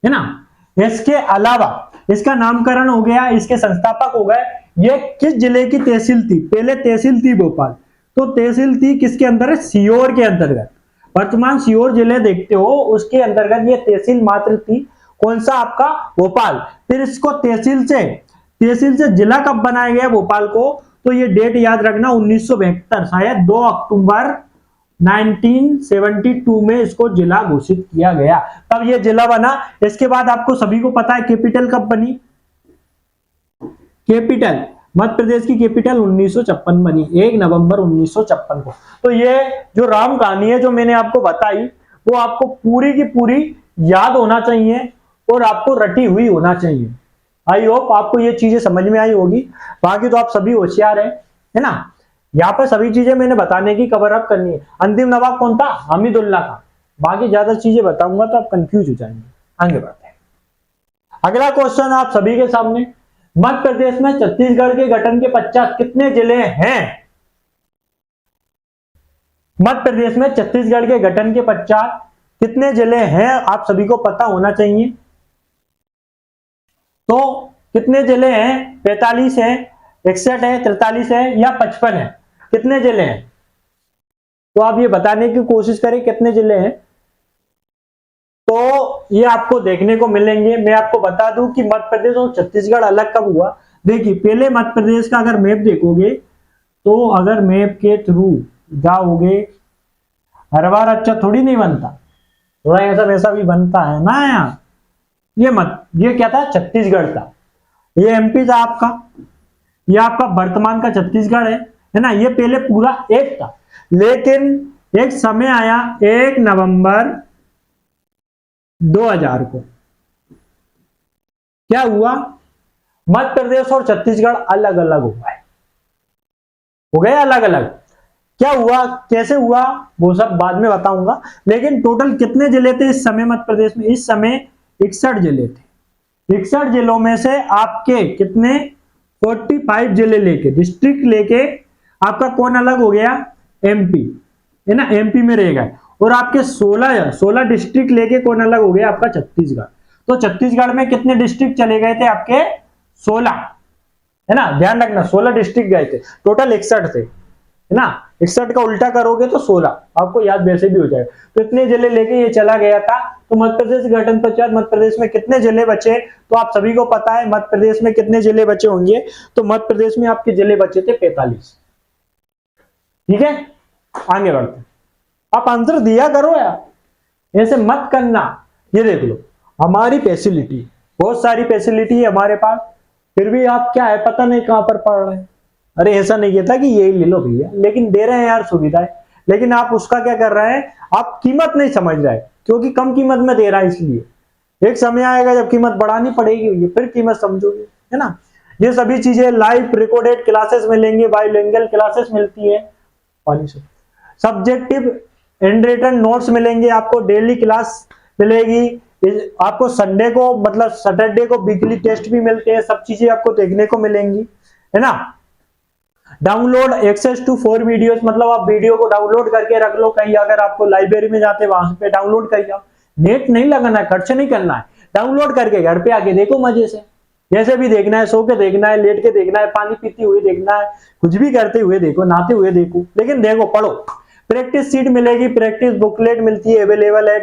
है ना। इसके अलावा इसका नामकरण हो गया, इसके संस्थापक हो गए। ये किस जिले की तहसील थी? पहले तहसील थी भोपाल, तो तहसील थी किसके अंदर है? सीहोर के अंतर्गत। वर्तमान सीहोर जिले देखते हो उसके अंतर्गत ये तहसील मात्र थी। कौन सा? आपका भोपाल। फिर इसको तहसील से जिला कब बनाया गया भोपाल को? तो ये डेट याद रखना, 1972, शायद 2 अक्टूबर 1972 में इसको जिला घोषित किया गया, तब ये जिला बना। इसके बाद आपको सभी को पता है कैपिटल कब बनी? कैपिटल, मध्य प्रदेश की कैपिटल 1956 बनी, 1 नवंबर 1956 को। तो ये जो राम कहानी है जो मैंने आपको बताई वो आपको पूरी की पूरी याद होना चाहिए और आपको रटी हुई होना चाहिए। आई होप आपको ये चीजें समझ में आई होगी। बाकी तो आप सभी होशियार है ना। यहाँ पर सभी चीजें मैंने बताने की कवर अप करनी है। अंतिम नवाब कौन था? हमीदुल्ला खान। बाकी ज्यादा चीजें बताऊंगा तो आप कंफ्यूज हो जाएंगे। आगे बढ़ते हैं। अगला क्वेश्चन आप सभी के सामने, मध्य प्रदेश में छत्तीसगढ़ के गठन के पश्चात कितने जिले हैं? मध्य प्रदेश में छत्तीसगढ़ के गठन के पश्चात कितने जिले हैं? आप सभी को पता होना चाहिए। तो कितने जिले हैं? 45 है, 61 है, 43 है या 55 है? कितने जिले हैं? तो आप ये बताने की कोशिश करें कितने जिले हैं। तो ये आपको देखने को मिलेंगे। मैं आपको बता दूं कि मध्य प्रदेश और छत्तीसगढ़ अलग कब हुआ। देखिए पहले मध्य प्रदेश का अगर मैप देखोगे तो अगर मैप के थ्रू जाओगे, हर बार अच्छा थोड़ी नहीं बनता, थोड़ा ऐसा वैसा भी बनता है ना यार। ये क्या था? छत्तीसगढ़ था। ये एमपी था आपका, ये आपका वर्तमान का छत्तीसगढ़ है ना। ये पहले पूरा एक था, लेकिन एक समय आया 1 नवंबर 2000 को, क्या हुआ? मध्य प्रदेश और छत्तीसगढ़ अलग अलग हो गए अलग अलग। क्या हुआ, कैसे हुआ, वो सब बाद में बताऊंगा। लेकिन टोटल कितने जिले थे इस समय मध्य प्रदेश में? इस समय 61 जिले थे। 61 जिलों में से आपके कितने? 45 जिले लेके, डिस्ट्रिक्ट लेके आपका कौन अलग हो गया? एमपी, है ना, एमपी में रहेगा। और आपके 16 डिस्ट्रिक्ट लेके कौन अलग हो गया? आपका छत्तीसगढ़। तो छत्तीसगढ़ में कितने डिस्ट्रिक्ट चले गए थे? आपके 16, है ना। ध्यान रखना 16 डिस्ट्रिक्ट गए थे, टोटल 61 थे, है ना। 61 का उल्टा करोगे तो 16, आपको याद वैसे भी हो जाएगा। तो इतने जिले लेके ये चला गया था। तो मध्य प्रदेश गठन पश्चात मध्य प्रदेश में कितने जिले बचे? तो आप सभी को पता है मध्य प्रदेश में कितने जिले बचे होंगे। तो मध्य प्रदेश में आपके जिले बचे थे 45, ठीक है, आगे बढ़ते हैं। आप आंसर दिया करो यार, ऐसे मत करना। ये देख लो, हमारी फैसिलिटी, बहुत सारी फैसिलिटी है हमारे पास, फिर भी आप क्या है पता नहीं कहां पर पढ़ रहे हैं। अरे ऐसा नहीं कहता कि यही ले लो भैया, लेकिन दे रहे हैं यार सुविधाएं, लेकिन आप उसका क्या कर रहे हैं, आप कीमत नहीं समझ रहे हैं, क्योंकि कम कीमत में दे रहा है इसलिए। एक समय आएगा जब कीमत बढ़ानी पड़ेगी भैया, फिर कीमत समझोगे, है ना। ये सभी चीजें लाइव रिकॉर्डेड क्लासेस मिलेंगे, बाइलिंगुअल क्लासेस मिलती है, पानी से सब्जेक्टिव एंड रिटन नोट्स मिलेंगे आपको, डेली क्लास मिलेगी आपको, संडे को मतलब सैटरडे को वीकली टेस्ट भी मिलते हैं, सब चीजें आपको देखने को मिलेंगी, है ना। डाउनलोड एक्सेस टू 4 वीडियोस, मतलब आप वीडियो को डाउनलोड करके रख लो कहीं, अगर आपको लाइब्रेरी में जाते वहां पे डाउनलोड कर जाओ, नेट नहीं लगाना है, खर्च नहीं करना है, डाउनलोड करके घर पे आके देखो मजे से, जैसे भी देखना है, सो के देखना है, लेट के देखना है, पानी पीते हुए देखना है, कुछ भी करते हुए देखो, नहाते हुए देखो, लेकिन देखो पढ़ो। प्रैक्टिस सीट मिलेगी, प्रैक्टिस बुकलेट मिलती है, अवेलेबल है,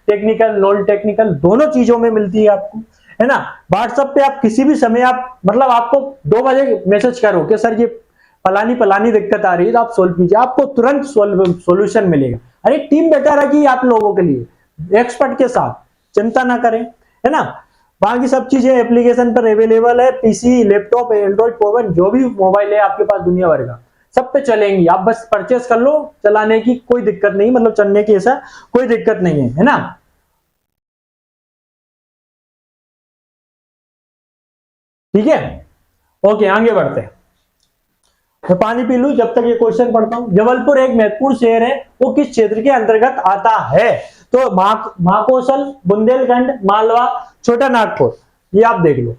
टेक्निकल नॉन टेक्निकल दोनों चीजों में मिलती है आपको, है ना। व्हाट्सएप पे आप किसी भी समय आप मतलब आपको 2 बजे मैसेज करो कि सर ये फलानी दिक्कत आ रही है तो आप सोल्व कीजिए, आपको तुरंत सोल्यूशन मिलेगा। अरे टीम बेटर रखी आप लोगों के लिए एक्सपर्ट के साथ, चिंता ना करें, है ना। बाकी सब चीजें एप्लीकेशन पर अवेलेबल है, पीसी लैपटॉप एंड्रॉइड फोन जो भी मोबाइल है आपके पास दुनिया भर का, सब पे चलेंगी, आप बस परचेस कर लो, चलाने की कोई दिक्कत नहीं, मतलब चलने की ऐसा कोई दिक्कत नहीं है ना। ठीक है, ओके आगे बढ़ते हैं। मैं पानी पी लूं जब तक ये क्वेश्चन पढ़ता हूं। जबलपुर एक महत्वपूर्ण शहर है, वो किस क्षेत्र के अंतर्गत आता है? तो महाकौशल, बुंदेलखंड, मालवा, छोटा नागपुर, ये आप देख लो।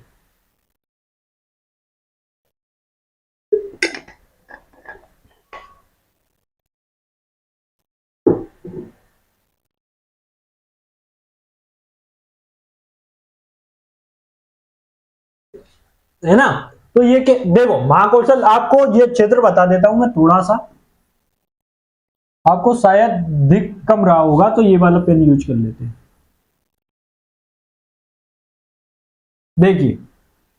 है ना। तो ये देखो महाकौशल, आपको ये क्षेत्र बता देता हूं मैं थोड़ा सा, आपको शायद दिख कम रहा होगा, तो ये वाला पेन यूज कर लेते हैं। देखिए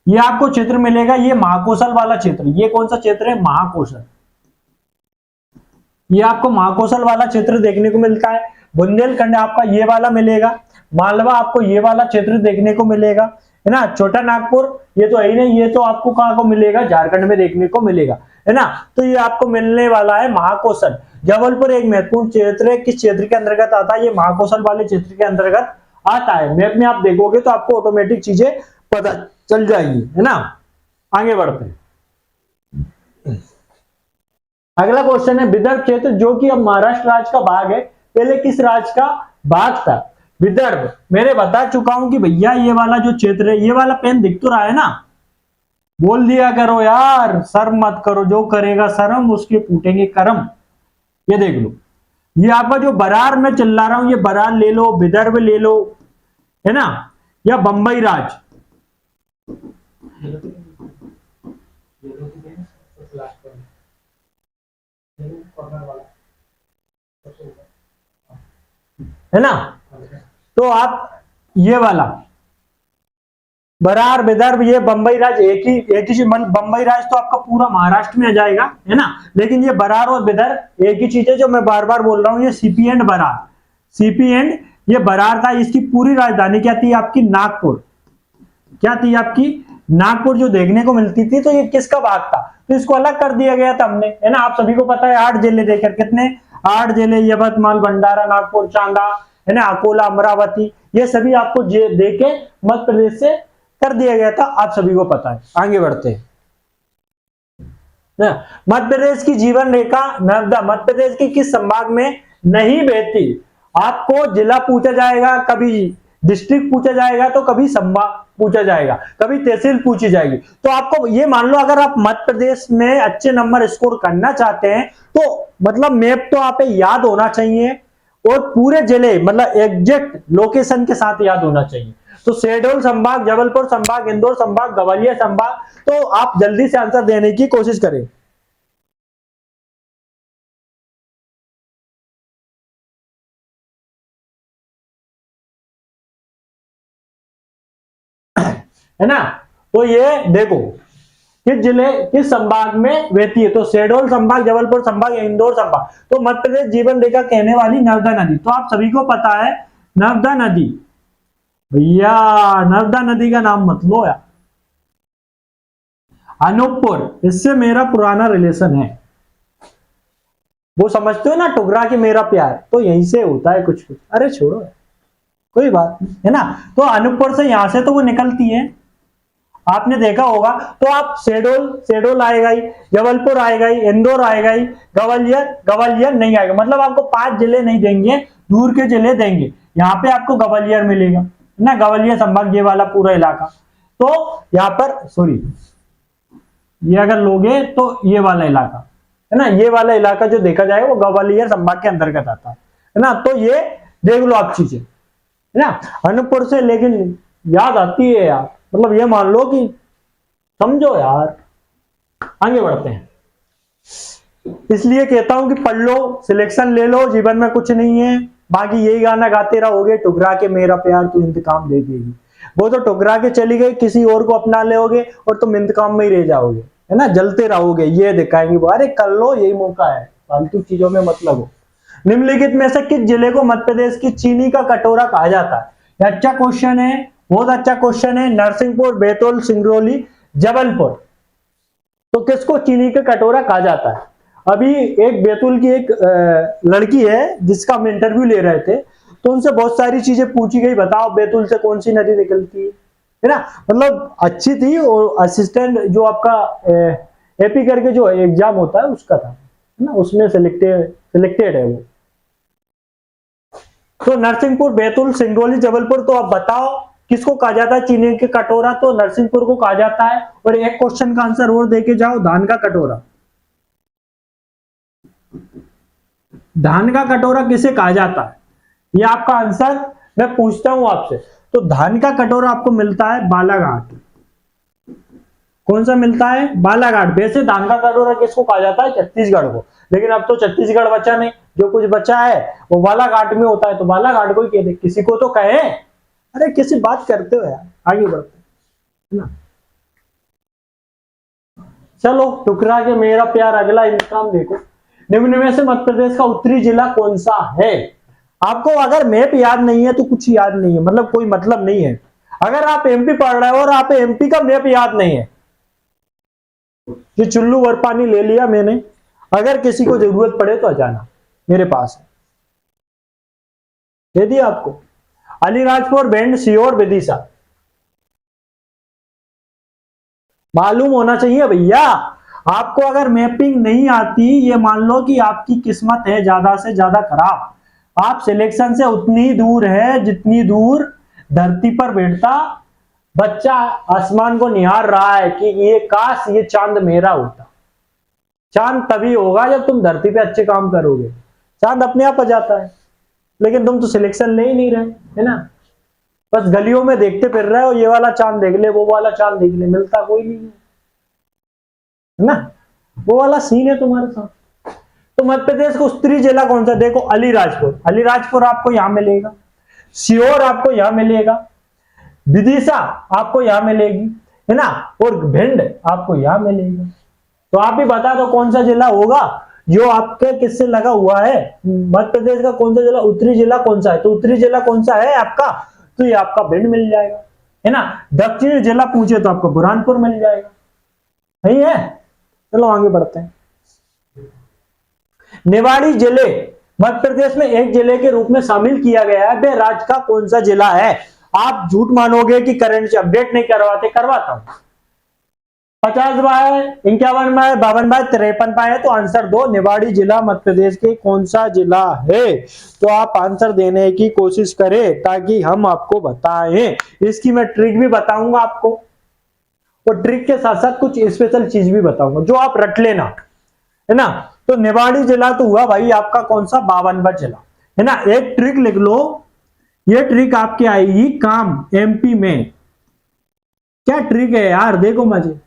ये आपको क्षेत्र मिलेगा, ये महाकौशल वाला क्षेत्र, ये कौन सा क्षेत्र है, महाकौशल, ये आपको महाकौशल वाला क्षेत्र देखने को मिलता है। बुंदेलखंड आपका ये वाला मिलेगा, मालवा आपको ये वाला क्षेत्र देखने को मिलेगा, है ना। छोटा नागपुर ये तो है ही नहीं, ये तो आपको कहां को मिलेगा, झारखंड में देखने को मिलेगा, है ना। तो ये आपको मिलने वाला है महाकौशल। जबलपुर एक महत्वपूर्ण क्षेत्र है, किस क्षेत्र के अंतर्गत आता है, ये महाकौशल वाले क्षेत्र के अंतर्गत आता है। मैप में आप देखोगे तो आपको ऑटोमेटिक चीजें पता चल जाएगी, है ना। आगे बढ़ते हैं। अगला क्वेश्चन है, विदर्भ क्षेत्र जो कि अब महाराष्ट्र राज्य का भाग है, पहले किस राज्य का भाग था? विदर्भ, मैंने बता चुका हूं कि भैया ये वाला जो क्षेत्र है, ये वाला पेन दिख तो रहा है ना, बोल दिया करो यार, शर्म मत करो, जो करेगा शर्म उसके फूटेंगे कर्म। ये देख लो, ये आपका जो बरार में चिल्ला रहा हूं, ये बरार ले लो, विदर्भ ले लो, है ना, या बंबई राज, है ना। तो आप ये वाला बरार, विदर्भ, ये बंबई राज एक ही चीज, बंबई राज तो आपका पूरा महाराष्ट्र में आ जाएगा, है ना। लेकिन ये बरार और विदर्भ एक ही चीज है, जो मैं बार बार बोल रहा हूं, ये CP and Berar, CP and ये बरार था, इसकी पूरी राजधानी क्या थी आपकी, नागपुर, क्या थी आपकी, नागपुर जो देखने को मिलती थी। तो ये किसका भाग था, तो इसको अलग कर दिया गया था हमने, है ना। आप सभी को पता है 8 जिले देकर, कितने 8 जिले, यवतमाल, भंडारा, नागपुर, चांदा, है ना, अकोला, अमरावती, ये सभी आपको देके मध्य प्रदेश से कर दिया गया था, आप सभी को पता है। आगे बढ़ते हैं। मध्य प्रदेश की जीवन रेखा नर्मदा मध्य प्रदेश के किस संभाग में नहीं बहती? आपको जिला पूछा जाएगा, कभी डिस्ट्रिक्ट पूछा जाएगा, तो कभी संभाग पूछा जाएगा, कभी तहसील पूछी जाएगी। तो आपको ये मान लो, अगर आप मध्य प्रदेश में अच्छे नंबर स्कोर करना चाहते हैं, तो मतलब मैप तो आप याद होना चाहिए, और पूरे जिले मतलब एग्जैक्ट लोकेशन के साथ याद होना चाहिए। तो शहडोल संभाग, जबलपुर संभाग, इंदौर संभाग, ग्वालियर संभाग, तो आप जल्दी से आंसर देने की कोशिश करें। है ना। तो ये देखो, किस जिले किस संभाग में बहती है? तो शहडोल संभाग, जबलपुर संभाग या इंदौर संभाग? तो मध्य प्रदेश जीवन रेखा कहने वाली नर्मदा नदी। तो आप सभी को पता है नर्मदा नदी, भैया नर्मदा नदी का नाम मत लो यार। अनूपपुर, इससे मेरा पुराना रिलेशन है। वो समझते हो ना टुकड़ा की मेरा प्यार, तो यहीं से होता है कुछ कुछ। अरे छोड़ो यार, कोई बात नहीं है ना। तो अनूपपुर से यहां से तो वो निकलती है, आपने देखा होगा। तो आप शहडोल आएगा ही, जबलपुर आएगा ही, इंदौर आएगा ही, ग्वालियर नहीं आएगा। मतलब आपको 5 जिले नहीं देंगे, दूर के जिले देंगे। यहाँ पे आपको ग्वालियर मिलेगा ना, ग्वालियर संभाग, ये वाला पूरा इलाका। तो यहाँ पर सॉरी, ये अगर लोगे तो ये वाला इलाका है ना, ये वाला इलाका जो देखा जाए वो ग्वालियर संभाग के अंतर्गत आता है ना। तो ये देख लो आप चीजें है ना, अनूपपुर से। लेकिन याद आती है यार, मतलब ये मान लो कि समझो यार। आगे बढ़ते हैं, इसलिए कहता हूं कि पढ़ लो, सिलेक्शन ले लो, जीवन में कुछ नहीं है। बाकी यही गाना गाते रहोगे, टुकरा के मेरा प्यार तू इंतकाम दे देगी। वो तो टुकरा के चली गई, किसी और को अपना लोगे और तुम इंतकाम में ही रह जाओगे है ना, जलते रहोगे। ये दिखाएंगे वो, अरे कर लो, यही मौका है, फालतू चीजों में मत लगो। निम्नलिखित में से किस जिले को मध्य प्रदेश की चीनी का कटोरा कहा जाता है? ये अच्छा क्वेश्चन है, बहुत अच्छा क्वेश्चन है। नरसिंहपुर, बैतूल, सिंगरौली, जबलपुर। तो किसको चीनी का कटोरा कहा जाता है? अभी एक बैतूल की एक लड़की है जिसका हम इंटरव्यू ले रहे थे, तो उनसे बहुत सारी चीजें पूछी गई। बताओ बैतूल से कौन सी नदी निकलती है ना। मतलब अच्छी थी, और असिस्टेंट जो आपका एपी करके जो एग्जाम होता है उसका था है ना, उसमें सिलेक्टेड है वो। तो नरसिंहपुर, बैतूल, सिंगरौली, जबलपुर। तो आप बताओ किसको कहा जाता है चीनी के कटोरा? तो नरसिंहपुर को कहा जाता है। और एक क्वेश्चन का आंसर और देके जाओ, धान का कटोरा। धान का कटोरा किसे कहा जाता है? ये आपका आंसर मैं पूछता हूं आपसे। तो धान का कटोरा आपको मिलता है बालाघाट। कौन सा मिलता है? बालाघाट। वैसे धान का कटोरा किसको कहा जाता है? छत्तीसगढ़ को। लेकिन अब तो छत्तीसगढ़ बचा नहीं, जो कुछ बचा है वो बालाघाट में होता है। तो बालाघाट को ही कह दे, किसी को तो कहे। अरे किसी बात करते हो यार, आगे बढ़ते है ना। चलो, टुकड़ा के मेरा प्यार, अगला इंतकाम देखो। निम्न में से मध्य प्रदेश का उत्तरी जिला कौन सा है? आपको अगर मैप याद नहीं है तो कुछ याद नहीं है, मतलब कोई मतलब नहीं है। अगर आप एमपी पढ़ रहे हो और आप एमपी का मैप याद नहीं है, ये चुल्लू भर पानी ले लिया मैंने। अगर किसी को जरूरत पड़े तो आ जाना, मेरे पास है, दे दिया आपको। अलीराजपुर, भिंड, सीहोर, विदिशा। मालूम होना चाहिए भैया आपको। अगर मैपिंग नहीं आती, ये मान लो कि आपकी किस्मत है ज्यादा से ज्यादा खराब। आप सिलेक्शन से उतनी दूर है जितनी दूर धरती पर बैठता बच्चा आसमान को निहार रहा है कि ये काश ये चांद मेरा होता। चांद तभी होगा जब तुम धरती पे अच्छे काम करोगे, चांद अपने आप आ जाता है। लेकिन तुम तो सिलेक्शन ले ही नहीं रहे है ना, बस गलियों में देखते फिर रहे हो, ये वाला चांद देख ले, वो वाला चांद देख ले, मिलता कोई नहीं है ना। वो वाला सीन है तुम्हारे साथ। तो मध्य प्रदेश का उत्तरी जिला कौन सा? देखो अलीराजपुर। अलीराजपुर आपको यहां मिलेगा, सीहोर आपको यहां मिलेगा, विदिशा आपको यहां मिलेगी है ना, और भिंड आपको यहां मिलेगा। तो आप ही बता दो कौन सा जिला होगा जो आपके किससे लगा हुआ है? मध्य प्रदेश का कौन सा जिला, उत्तरी जिला कौन सा है? तो उत्तरी जिला कौन सा है आपका? तो ये आपका भिंड मिल जाएगा है ना। दक्षिणी जिला पूछे तो आपको बुरहानपुर मिल जाएगा, नहीं है। चलो आगे बढ़ते हैं। निवाड़ी जिले मध्य प्रदेश में एक जिले के रूप में शामिल किया गया है, वह राज्य का कौन सा जिला है? आप झूठ मानोगे कि करंट से अपडेट नहीं करवाते, करवाता हूं। 50 बाय 51 बाय 52 बाय 53 बाय। तो आंसर दो, निवाड़ी जिला मध्य प्रदेश के कौन सा जिला है? तो आप आंसर देने की कोशिश करें ताकि हम आपको बताएं। इसकी मैं ट्रिक भी बताऊंगा आपको, और ट्रिक के साथ साथ कुछ स्पेशल चीज भी बताऊंगा जो आप रट लेना है ना। तो निवाड़ी जिला तो हुआ भाई आपका कौन सा? 52वां जिला है ना। एक ट्रिक लिख लो, ये ट्रिक आपके आएगी काम एमपी में। क्या ट्रिक है यार, देखो मजे।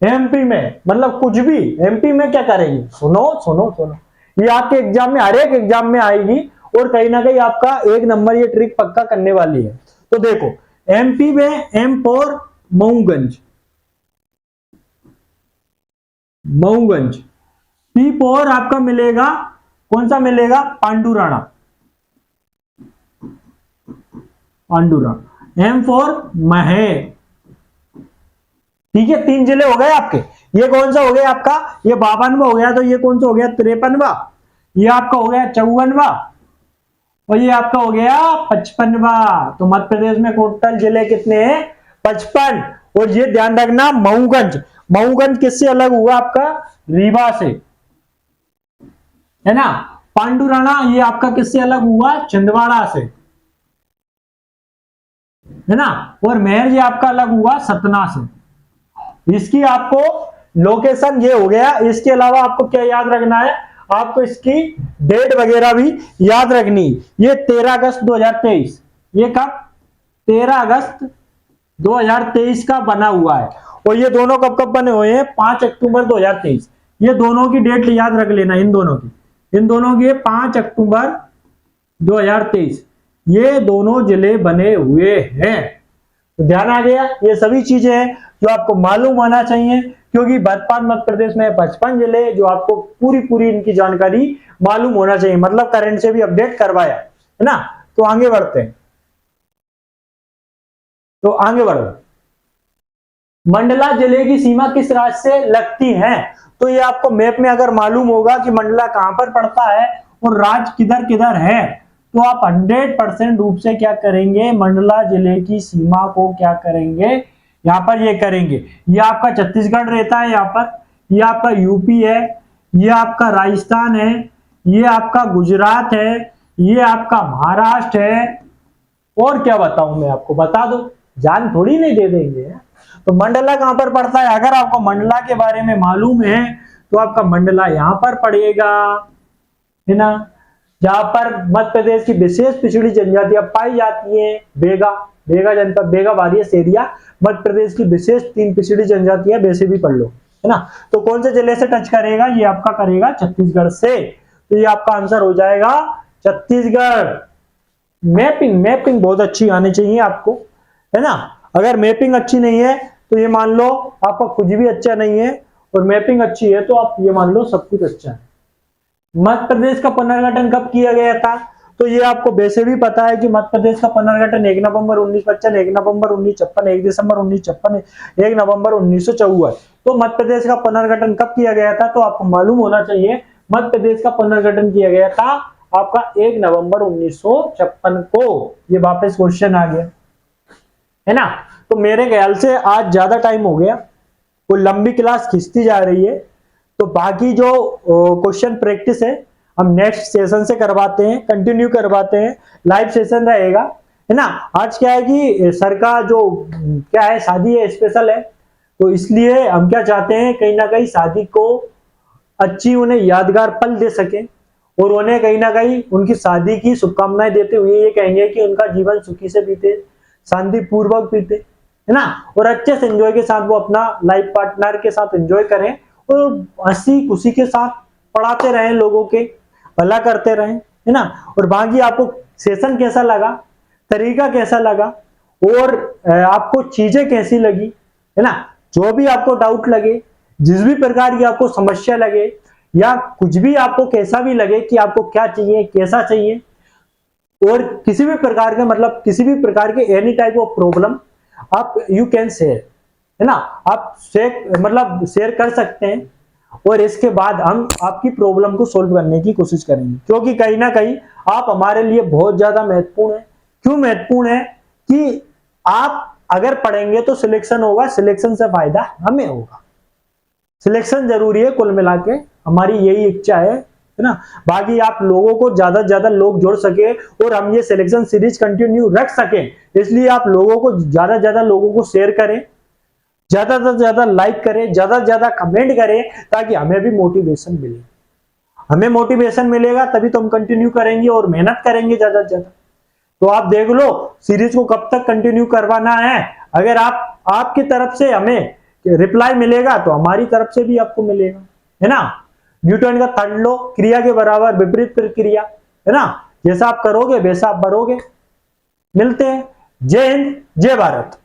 एमपी में मतलब कुछ भी, एमपी में क्या करेगी? सुनो सुनो सुनो, ये आपके एग्जाम में, हर एक एग्जाम में आएगी, और कहीं ना कहीं आपका 1 नंबर ये ट्रिक पक्का करने वाली है। तो देखो एमपी में M for Mauganj, Mauganj. P4 आपका मिलेगा, कौन सा मिलेगा? पांडुराणा, पांडुराणा। M4 महे। ठीक है, 3 जिले हो गए आपके। ये कौन सा हो गया आपका? ये 52वां हो गया, तो ये कौन सा हो गया? 53वां। ये आपका हो गया 54वां, और ये आपका हो गया 55वां। तो मध्य प्रदेश में टोटल जिले कितने हैं? 55। और ये ध्यान रखना, मऊगंज, मऊगंज किससे अलग हुआ आपका? रीवा से, है ना। पांडुराणा ये आपका किससे अलग हुआ? छिंदवाड़ा से, है ना। और मेहर ये आपका अलग हुआ सतना से। इसकी आपको लोकेशन ये हो गया। इसके अलावा आपको क्या याद रखना है? आपको इसकी डेट वगैरह भी याद रखनी। ये 13 अगस्त 2023, ये कब? 13 अगस्त 2023 का बना हुआ है। और ये दोनों कब कब बने हुए हैं? 5 अक्टूबर 2023। ये दोनों की डेट याद रख लेना, इन दोनों की 5 अक्टूबर 2023 ये दोनों जिले बने हुए हैं। तो ध्यान आ गया। ये सभी चीजें हैं जो आपको मालूम होना चाहिए, क्योंकि वर्तमान मध्य प्रदेश में 55 जिले, जो आपको पूरी इनकी जानकारी मालूम होना चाहिए, मतलब करंट से भी अपडेट करवाया, है ना। तो आगे बढ़ते हैं, तो आगे बढ़ो। मंडला जिले की सीमा किस राज्य से लगती है? तो ये आपको मैप में अगर मालूम होगा कि मंडला कहां पर पड़ता है और राज्य किधर किधर है, तो आप 100% रूप से क्या करेंगे? मंडला जिले की सीमा को क्या करेंगे? यहां पर ये करेंगे। ये आपका छत्तीसगढ़ रहता है यहां पर, ये आपका यूपी है, ये आपका राजस्थान है, ये आपका गुजरात है, ये आपका महाराष्ट्र है। और क्या बताऊं मैं आपको? बता दो, जान थोड़ी नहीं दे देंगे। तो मंडला कहां पर पड़ता है? अगर आपको मंडला के बारे में मालूम है तो आपका मंडला यहां पर पड़ेगा, है ना, जहां पर मध्य प्रदेश की विशेष पिछड़ी जनजातियां पाई जाती हैं। बेगा जनपद, बेगा वारियस एरिया, मध्य प्रदेश की विशेष 3 पिछड़ी जनजातियां, वैसे भी पढ़ लो, है ना। तो कौन से जिले से टच करेगा? ये आपका करेगा छत्तीसगढ़ से। तो ये आपका आंसर हो जाएगा छत्तीसगढ़। मैपिंग बहुत अच्छी आनी चाहिए आपको, है ना। अगर मैपिंग अच्छी नहीं है तो ये मान लो आपका कुछ भी अच्छा नहीं है, और मैपिंग अच्छी है तो आप ये मान लो सब कुछ अच्छा है। मध्य प्रदेश का पुनर्गठन कब किया गया था? तो ये आपको वैसे भी पता है कि मध्य प्रदेश का पुनर्गठन 1 नवंबर 1955, 1 नवंबर 1956, 1 दिसंबर 1956, 1 नवंबर 1954। तो मध्य प्रदेश का पुनर्गठन कब किया गया था? तो आपको मालूम होना चाहिए। मध्य प्रदेश का पुनर्गठन किया गया था आपका 1 नवंबर 1956 को। ये वापस क्वेश्चन आ गया, है ना। तो मेरे ख्याल से आज ज्यादा टाइम हो गया, वो लंबी क्लास खिंचती जा रही है। तो बाकी जो क्वेश्चन प्रैक्टिस है हम नेक्स्ट सेशन से करवाते हैं, कंटिन्यू करवाते हैं, लाइव सेशन रहेगा, है ना। आज क्या है कि सर का जो क्या है, शादी है, स्पेशल है, तो इसलिए हम क्या चाहते हैं, कहीं ना कहीं शादी को अच्छी उन्हें यादगार पल दे सके, और उन्हें कहीं ना कहीं उनकी शादी की शुभकामनाएं देते हुए ये कहेंगे कि उनका जीवन सुखी से बीते, शांति पूर्वक बीते, है ना। और अच्छे से एंजॉय के साथ वो अपना लाइफ पार्टनर के साथ एंजॉय करें, और हंसी खुशी के साथ पढ़ाते रहें, लोगों के भला करते रहें, है ना। और बाकी आपको सेशन कैसा लगा, तरीका कैसा लगा, और आपको चीजें कैसी लगी, है ना। जो भी आपको डाउट लगे, जिस भी प्रकार की आपको समस्या लगे, या कुछ भी आपको कैसा भी लगे कि आपको क्या चाहिए, कैसा चाहिए, और किसी भी प्रकार के, मतलब किसी भी प्रकार के एनी टाइप ऑफ प्रॉब्लम, आप यू कैन शेयर, है ना। आप शेयर कर सकते हैं, और इसके बाद हम आपकी प्रॉब्लम को सोल्व करने की कोशिश करेंगे, क्योंकि कहीं ना कहीं आप हमारे लिए बहुत ज्यादा महत्वपूर्ण है। क्यों महत्वपूर्ण है? कि आप अगर पढ़ेंगे तो सिलेक्शन होगा, सिलेक्शन से फायदा हमें होगा। सिलेक्शन जरूरी है, कुल मिला के हमारी यही इच्छा है ना। बाकी आप लोगों को ज्यादा से ज्यादा लोग जोड़ सके, और हम ये सिलेक्शन सीरीज कंटिन्यू रख सके, इसलिए आप लोगों को ज्यादा से ज्यादा लोगों को शेयर करें, ज्यादा से ज्यादा लाइक करें, ज्यादा से ज्यादा कमेंट करें, ताकि हमें भी मोटिवेशन मिले। हमें मोटिवेशन मिलेगा तभी तो हम कंटिन्यू करेंगे और मेहनत करेंगे ज्यादा से ज्यादा। तो आप देख लो सीरीज को कब तक कंटिन्यू करवाना है। अगर आपकी तरफ से हमें रिप्लाई मिलेगा तो हमारी तरफ से भी आपको मिलेगा, है ना। न्यूटन का थर्ड लॉ, क्रिया के बराबर विपरीत प्रक्रिया, है ना। जैसा आप करोगे वैसा आप बढ़ोगे। मिलते हैं। जय हिंद, जय भारत।